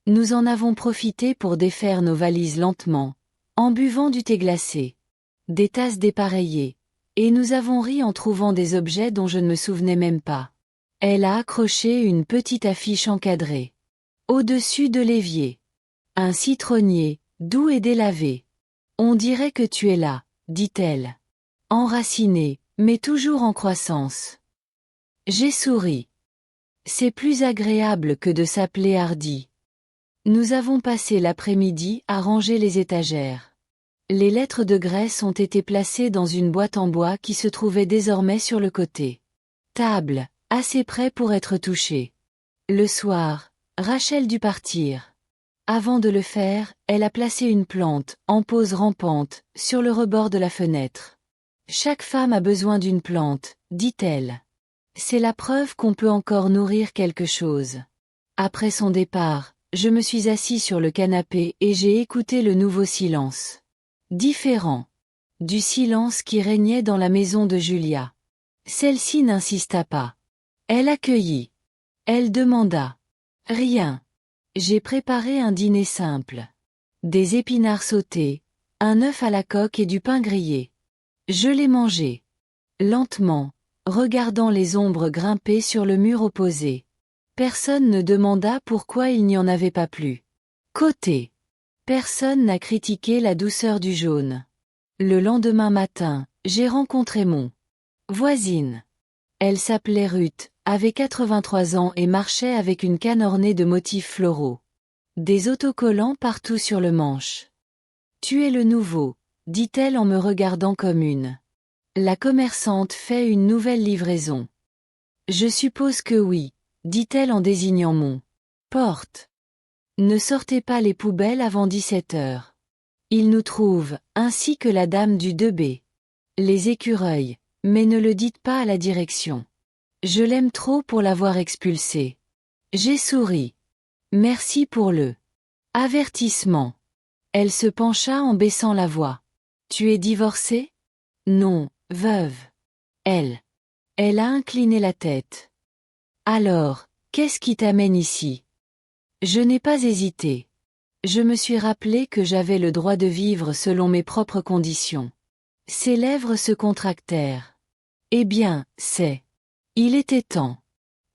Nous en avons profité pour défaire nos valises lentement, en buvant du thé glacé, des tasses dépareillées, et nous avons ri en trouvant des objets dont je ne me souvenais même pas. Elle a accroché une petite affiche encadrée. Au-dessus de l'évier. Un citronnier, doux et délavé. On dirait que tu es là, dit-elle. Enraciné, mais toujours en croissance. J'ai souri. C'est plus agréable que de s'appeler Hardy. Nous avons passé l'après-midi à ranger les étagères. Les lettres de Grèce ont été placées dans une boîte en bois qui se trouvait désormais sur le côté. Table, assez près pour être touchée. Le soir, Rachel dut partir. Avant de le faire, elle a placé une plante, en pose rampante, sur le rebord de la fenêtre. Chaque femme a besoin d'une plante, dit-elle. C'est la preuve qu'on peut encore nourrir quelque chose. Après son départ, je me suis assis sur le canapé et j'ai écouté le nouveau silence. Différent. Du silence qui régnait dans la maison de Julia. Celle-ci n'insista pas. Elle accueillit. Elle demanda. Rien. J'ai préparé un dîner simple. Des épinards sautés, un œuf à la coque et du pain grillé. Je l'ai mangé. Lentement, regardant les ombres grimper sur le mur opposé. Personne ne demanda pourquoi il n'y en avait pas plus. Côté. Personne n'a critiqué la douceur du jaune. Le lendemain matin, j'ai rencontré mon voisine. Elle s'appelait Ruth, avait 83 ans et marchait avec une canne ornée de motifs floraux. Des autocollants partout sur le manche. Tu es le nouveau, dit-elle en me regardant comme une. La commerçante fait une nouvelle livraison. Je suppose que oui, dit-elle en désignant mon porte. Ne sortez pas les poubelles avant 17 heures. Il nous trouve, ainsi que la dame du 2B. Les écureuils, mais ne le dites pas à la direction. Je l'aime trop pour l'avoir expulsé. J'ai souri. Merci pour le avertissement. Elle se pencha en baissant la voix. Tu es divorcée? Non, veuve. Elle. Elle a incliné la tête. Alors, qu'est-ce qui t'amène ici? Je n'ai pas hésité. Je me suis rappelé que j'avais le droit de vivre selon mes propres conditions. Ses lèvres se contractèrent. Eh bien, c'est. Il était temps.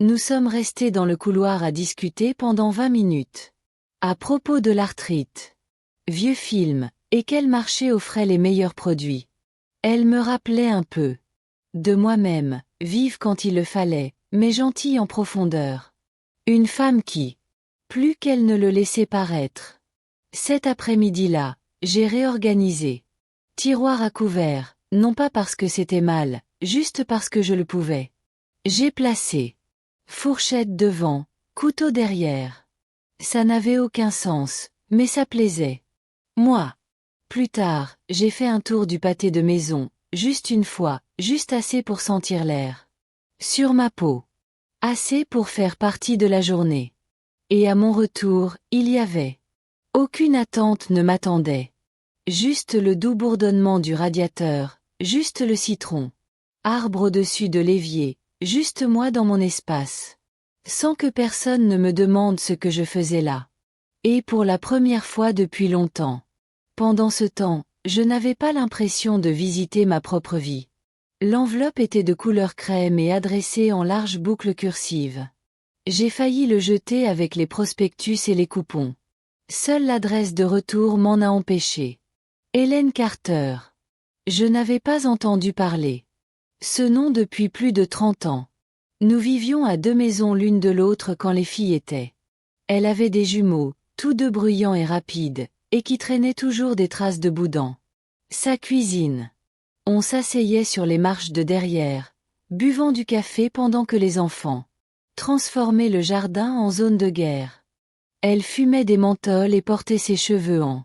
Nous sommes restés dans le couloir à discuter pendant 20 minutes. À propos de l'arthrite. Vieux film, et quel marché offrait les meilleurs produits. Elle me rappelait un peu. De moi-même, vive quand il le fallait, mais gentille en profondeur. Une femme qui. Plus qu'elle ne le laissait paraître. Cet après-midi-là, j'ai réorganisé. Tiroir à couverts, non pas parce que c'était mal, juste parce que je le pouvais. J'ai placé. Fourchette devant, couteau derrière. Ça n'avait aucun sens, mais ça plaisait. Moi. Plus tard, j'ai fait un tour du pâté de maison, juste une fois, juste assez pour sentir l'air. Sur ma peau. Assez pour faire partie de la journée. Et à mon retour, il y avait. Aucune attente ne m'attendait. Juste le doux bourdonnement du radiateur, juste le citron. Arbre au-dessus de l'évier, juste moi dans mon espace. Sans que personne ne me demande ce que je faisais là. Et pour la première fois depuis longtemps. Pendant ce temps, je n'avais pas l'impression de visiter ma propre vie. L'enveloppe était de couleur crème et adressée en larges boucles cursives. J'ai failli le jeter avec les prospectus et les coupons. Seule l'adresse de retour m'en a empêché. Hélène Carter. Je n'avais pas entendu parler. Ce nom depuis plus de 30 ans. Nous vivions à 2 maisons l'une de l'autre quand les filles étaient. Elle avait des jumeaux, tous deux bruyants et rapides, et qui traînaient toujours des traces de boudin. Sa cuisine. On s'asseyait sur les marches de derrière, buvant du café pendant que les enfants transformaient le jardin en zone de guerre. Elle fumait des menthols et portait ses cheveux en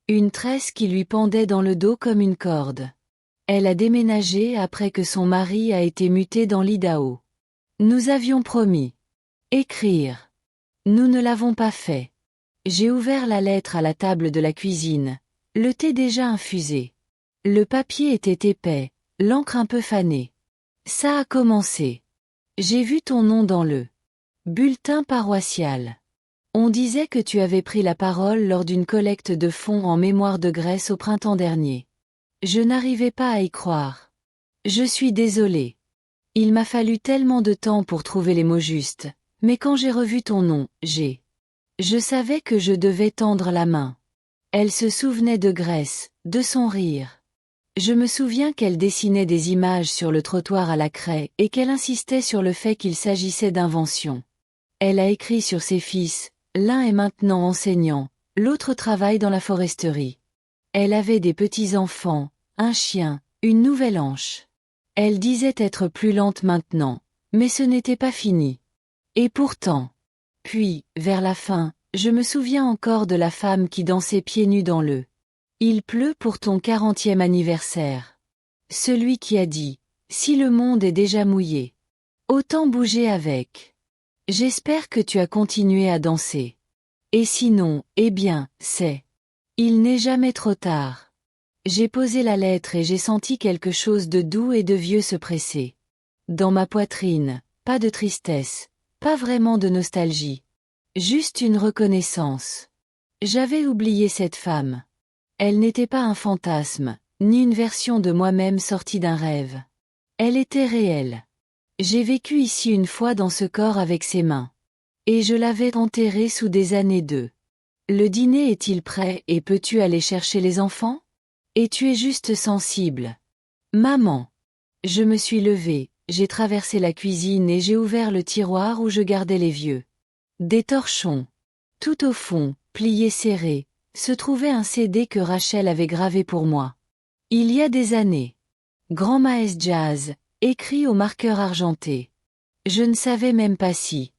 une tresse qui lui pendait dans le dos comme une corde. Elle a déménagé après que son mari a été muté dans l'Idaho. Nous avions promis. Écrire. Nous ne l'avons pas fait. J'ai ouvert la lettre à la table de la cuisine, le thé déjà infusé. Le papier était épais, l'encre un peu fanée. Ça a commencé. J'ai vu ton nom dans le bulletin paroissial. On disait que tu avais pris la parole lors d'une collecte de fonds en mémoire de Grèce au printemps dernier. Je n'arrivais pas à y croire. Je suis désolée. Il m'a fallu tellement de temps pour trouver les mots justes, mais quand j'ai revu ton nom, je savais que je devais tendre la main. Elle se souvenait de Grèce, de son rire. Je me souviens qu'elle dessinait des images sur le trottoir à la craie et qu'elle insistait sur le fait qu'il s'agissait d'invention. Elle a écrit sur ses fils, l'un est maintenant enseignant, l'autre travaille dans la foresterie. Elle avait des petits-enfants, un chien, une nouvelle hanche. Elle disait être plus lente maintenant, mais ce n'était pas fini. Et pourtant. Puis, vers la fin, je me souviens encore de la femme qui dansait pieds nus dans le Il pleut pour ton 40e anniversaire. Celui qui a dit, si le monde est déjà mouillé, autant bouger avec. J'espère que tu as continué à danser. Et sinon, eh bien, il n'est jamais trop tard. J'ai posé la lettre et j'ai senti quelque chose de doux et de vieux se presser. Dans ma poitrine, pas de tristesse, pas vraiment de nostalgie. Juste une reconnaissance. J'avais oublié cette femme. Elle n'était pas un fantasme, ni une version de moi-même sortie d'un rêve. Elle était réelle. J'ai vécu ici une fois dans ce corps avec ses mains. Et je l'avais enterrée sous des années de. Le dîner est-il prêt et peux-tu aller chercher les enfants? Et tu es juste sensible. Maman. Je me suis levée, j'ai traversé la cuisine et j'ai ouvert le tiroir où je gardais les vieux. Des torchons. Tout au fond, plié serré, se trouvait un CD que Rachel avait gravé pour moi. Il y a des années. Grand maestro jazz, écrit au marqueur argenté. Je ne savais même pas si.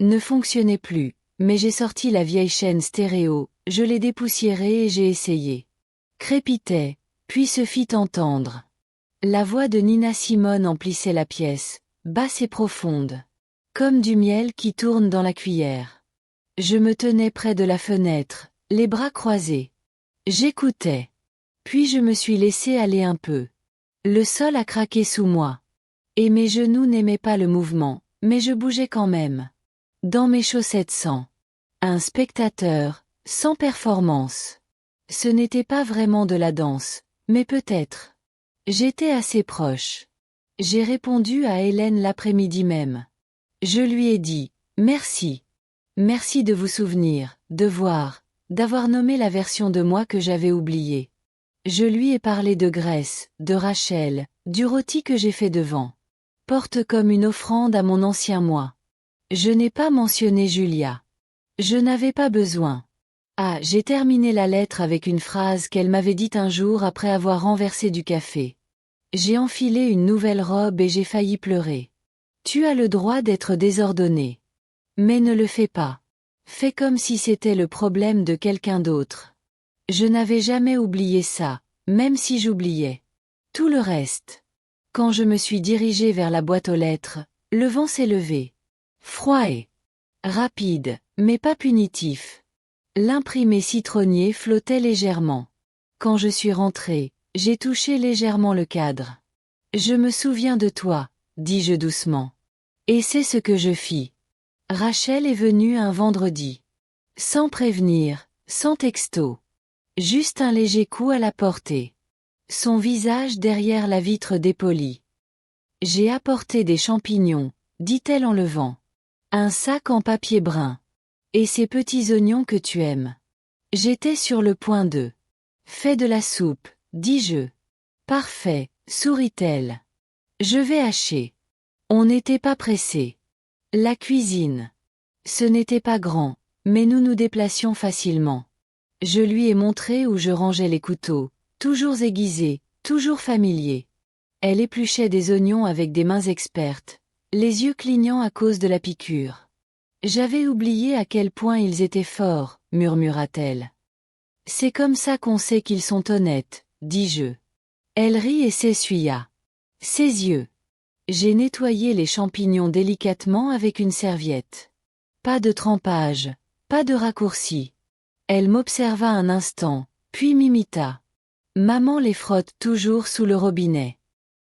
Ne fonctionnait plus, mais j'ai sorti la vieille chaîne stéréo, je l'ai dépoussiérée et j'ai essayé. Crépitait, puis se fit entendre. La voix de Nina Simone emplissait la pièce, basse et profonde. Comme du miel qui tourne dans la cuillère. Je me tenais près de la fenêtre, les bras croisés. J'écoutais. Puis je me suis laissé aller un peu. Le sol a craqué sous moi. Et mes genoux n'aimaient pas le mouvement, mais je bougeais quand même. Dans mes chaussettes sans. Un spectateur, sans performance. Ce n'était pas vraiment de la danse, mais peut-être. J'étais assez proche. J'ai répondu à Hélène l'après-midi même. Je lui ai dit, merci. Merci de vous souvenir, de voir, d'avoir nommé la version de moi que j'avais oubliée. Je lui ai parlé de Grèce, de Rachel, du rôti que j'ai fait devant. Porte comme une offrande à mon ancien moi. Je n'ai pas mentionné Julia. Je n'avais pas besoin. Ah, j'ai terminé la lettre avec une phrase qu'elle m'avait dite un jour après avoir renversé du café. J'ai enfilé une nouvelle robe et j'ai failli pleurer. Tu as le droit d'être désordonné. Mais ne le fais pas. Fais comme si c'était le problème de quelqu'un d'autre. Je n'avais jamais oublié ça, même si j'oubliais. Tout le reste. Quand je me suis dirigée vers la boîte aux lettres, le vent s'est levé. Froid et rapide, mais pas punitif. L'imprimé citronnier flottait légèrement. Quand je suis rentrée, j'ai touché légèrement le cadre. Je me souviens de toi, dis-je doucement. Et c'est ce que je fis. Rachel est venue un vendredi. Sans prévenir, sans texto. Juste un léger coup à la portée. Son visage derrière la vitre dépolie. J'ai apporté des champignons, dit-elle en levant. Un sac en papier brun. Et ces petits oignons que tu aimes. J'étais sur le point de. Fais de la soupe, dis-je. Parfait, sourit-elle. Je vais hacher. On n'était pas pressé. La cuisine. Ce n'était pas grand, mais nous nous déplacions facilement. Je lui ai montré où je rangeais les couteaux, toujours aiguisés, toujours familiers. Elle épluchait des oignons avec des mains expertes, les yeux clignant à cause de la piqûre. J'avais oublié à quel point ils étaient forts, murmura-t-elle. C'est comme ça qu'on sait qu'ils sont honnêtes, dis-je. Elle rit et s'essuya. Ses yeux. J'ai nettoyé les champignons délicatement avec une serviette. Pas de trempage, pas de raccourci. Elle m'observa un instant, puis m'imita. Maman les frotte toujours sous le robinet.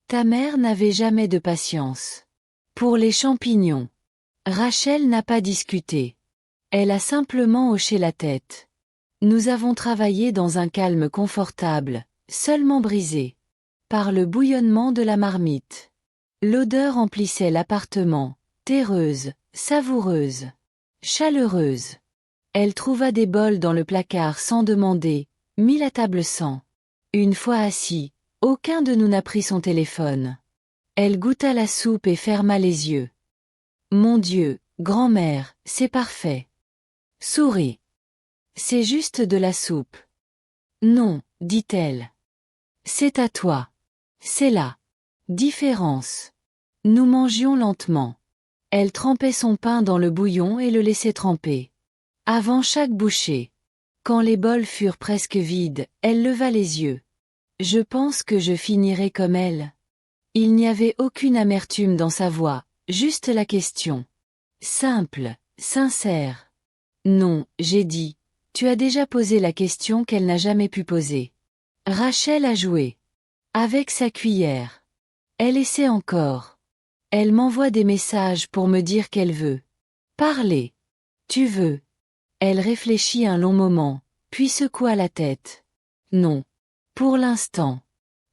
Ta mère n'avait jamais de patience. Pour les champignons. Rachel n'a pas discuté. Elle a simplement hoché la tête. Nous avons travaillé dans un calme confortable, seulement brisé par le bouillonnement de la marmite. L'odeur emplissait l'appartement, terreuse, savoureuse, chaleureuse. Elle trouva des bols dans le placard sans demander, mit la table sans. Une fois assis, aucun de nous n'a pris son téléphone. Elle goûta la soupe et ferma les yeux. Mon Dieu, grand-mère, c'est parfait. Souris. C'est juste de la soupe. Non, dit-elle. C'est à toi. C'est la différence. Nous mangions lentement. Elle trempait son pain dans le bouillon et le laissait tremper. Avant chaque bouchée. Quand les bols furent presque vides, elle leva les yeux. Je pense que je finirai comme elle. Il n'y avait aucune amertume dans sa voix, juste la question. Simple, sincère. Non, j'ai dit. Tu as déjà posé la question qu'elle n'a jamais pu poser. Rachel a joué. Avec sa cuillère. Elle essaie encore. Elle m'envoie des messages pour me dire qu'elle veut. Parler. Tu veux. Elle réfléchit un long moment, puis secoua la tête. Non. Pour l'instant.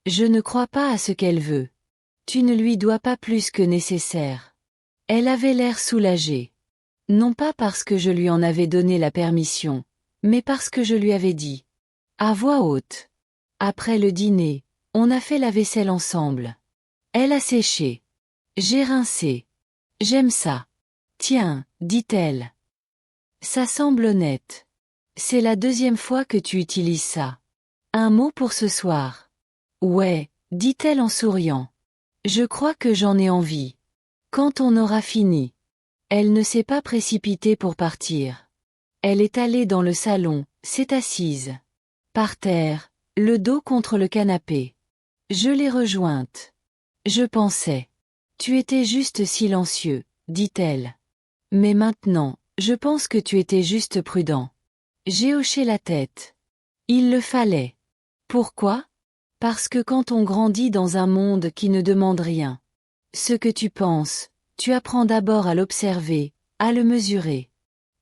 Je ne crois pas à ce qu'elle veut. Tu ne lui dois pas plus que nécessaire. Elle avait l'air soulagée. Non pas parce que je lui en avais donné la permission, mais parce que je lui avais dit. À voix haute. Après le dîner, on a fait la vaisselle ensemble. Elle a séché. J'ai rincé. J'aime ça. Tiens, dit-elle. Ça semble honnête. C'est la deuxième fois que tu utilises ça. Un mot pour ce soir. Ouais, dit-elle en souriant. Je crois que j'en ai envie. Quand on aura fini. Elle ne s'est pas précipitée pour partir. Elle est allée dans le salon, s'est assise. Par terre, le dos contre le canapé. Je l'ai rejointe. Je pensais. Tu étais juste silencieux, dit-elle. Mais maintenant, je pense que tu étais juste prudent. J'ai hoché la tête. Il le fallait. Pourquoi? Parce que quand on grandit dans un monde qui ne demande rien, ce que tu penses, tu apprends d'abord à l'observer, à le mesurer.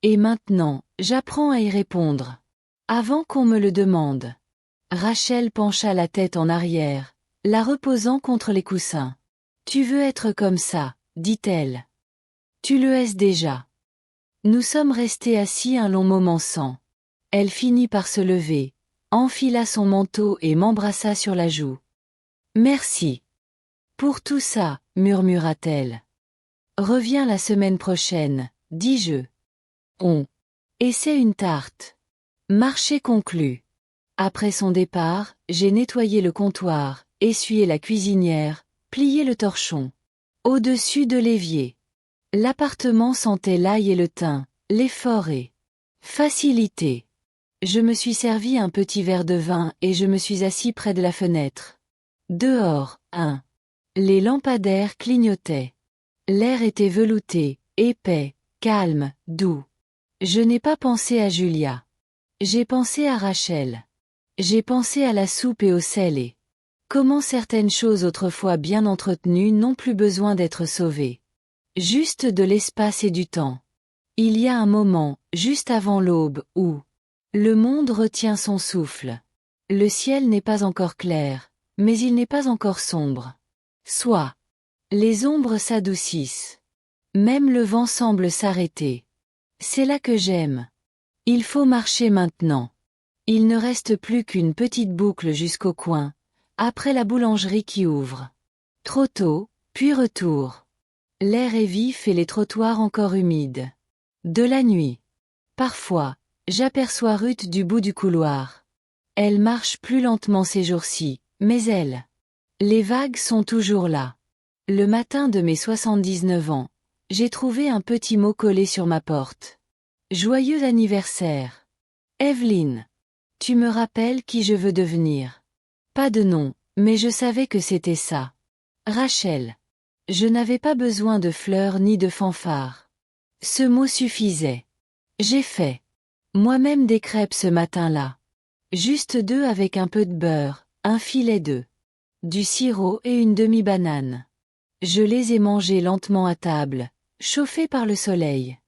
Et maintenant, j'apprends à y répondre. Avant qu'on me le demande. Rachel pencha la tête en arrière, la reposant contre les coussins. Tu veux être comme ça, dit-elle. Tu le es déjà. Nous sommes restés assis un long moment sans. Elle finit par se lever, enfila son manteau et m'embrassa sur la joue. Merci. Pour tout ça, murmura-t-elle. Reviens la semaine prochaine, dis-je. On essaie une tarte. Marché conclu. Après son départ, j'ai nettoyé le comptoir, essuyé la cuisinière, plié le torchon. Au-dessus de l'évier. L'appartement sentait l'ail et le thym, l'effort et facilité. Je me suis servi un petit verre de vin et je me suis assis près de la fenêtre. Dehors, les lampadaires clignotaient. L'air était velouté, épais, calme, doux. Je n'ai pas pensé à Julia. J'ai pensé à Rachel. J'ai pensé à la soupe et au sel et comment certaines choses autrefois bien entretenues n'ont plus besoin d'être sauvées. Juste de l'espace et du temps. Il y a un moment, juste avant l'aube, où le monde retient son souffle. Le ciel n'est pas encore clair, mais il n'est pas encore sombre. Soit. Les ombres s'adoucissent. Même le vent semble s'arrêter. C'est là que j'aime. Il faut marcher maintenant. Il ne reste plus qu'une petite boucle jusqu'au coin, après la boulangerie qui ouvre. Trop tôt, puis retour. L'air est vif et les trottoirs encore humides. De la nuit. Parfois, j'aperçois Ruth du bout du couloir. Elle marche plus lentement ces jours-ci, mais elle. Les vagues sont toujours là. Le matin de mes 79 ans, j'ai trouvé un petit mot collé sur ma porte. Joyeux anniversaire. Evelyne. Tu me rappelles qui je veux devenir. Pas de nom, mais je savais que c'était ça. Rachel. Je n'avais pas besoin de fleurs ni de fanfares. Ce mot suffisait. J'ai fait moi-même des crêpes ce matin-là. Juste 2 avec un peu de beurre, un filet d'œuf, du sirop et une demi-banane. Je les ai mangées lentement à table, chauffées par le soleil.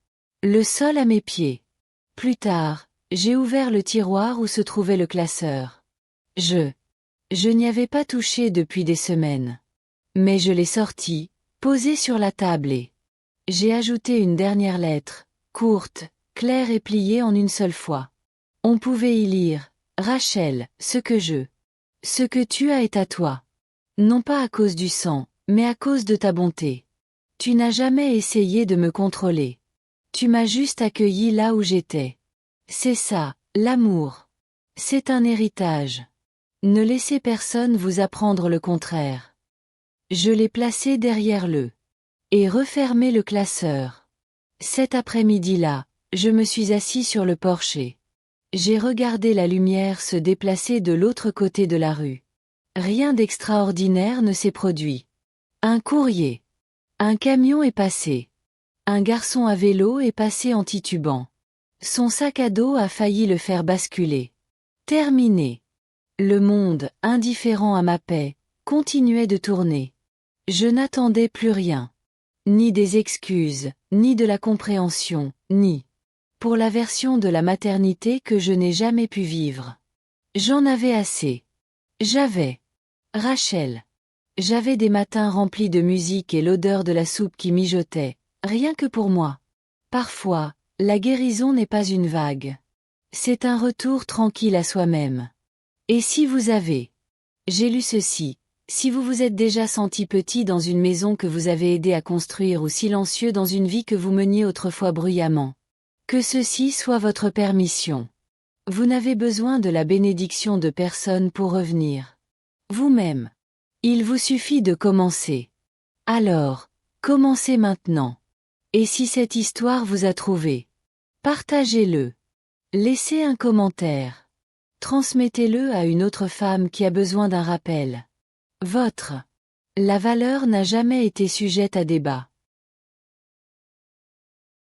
Le sol à mes pieds. Plus tard, j'ai ouvert le tiroir où se trouvait le classeur. Je n'y avais pas touché depuis des semaines. Mais je l'ai sorti, posé sur la table et j'ai ajouté une dernière lettre, courte, claire et pliée en une seule fois. On pouvait y lire, Rachel, ce que tu as est à toi. Non pas à cause du sang, mais à cause de ta bonté. Tu n'as jamais essayé de me contrôler. Tu m'as juste accueilli là où j'étais. C'est ça, l'amour. C'est un héritage. Ne laissez personne vous apprendre le contraire. Je l'ai placé derrière le et refermé le classeur. Cet après-midi-là, je me suis assis sur le porche et j'ai regardé la lumière se déplacer de l'autre côté de la rue. Rien d'extraordinaire ne s'est produit. Un courrier. Un camion est passé. Un garçon à vélo est passé en titubant. Son sac à dos a failli le faire basculer. Terminé. Le monde, indifférent à ma paix, continuait de tourner. Je n'attendais plus rien. Ni des excuses, ni de la compréhension, ni pour la version de la maternité que je n'ai jamais pu vivre. J'en avais assez. Rachel. J'avais des matins remplis de musique et l'odeur de la soupe qui mijotait, rien que pour moi. Parfois, la guérison n'est pas une vague. C'est un retour tranquille à soi-même. Et si vous avez j'ai lu ceci. Si vous vous êtes déjà senti petit dans une maison que vous avez aidé à construire ou silencieux dans une vie que vous meniez autrefois bruyamment, que ceci soit votre permission. Vous n'avez besoin de la bénédiction de personne pour revenir vous-même. Il vous suffit de commencer. Alors, commencez maintenant. Et si cette histoire vous a trouvé, partagez-le. Laissez un commentaire. Transmettez-le à une autre femme qui a besoin d'un rappel. La valeur n'a jamais été sujette à débat.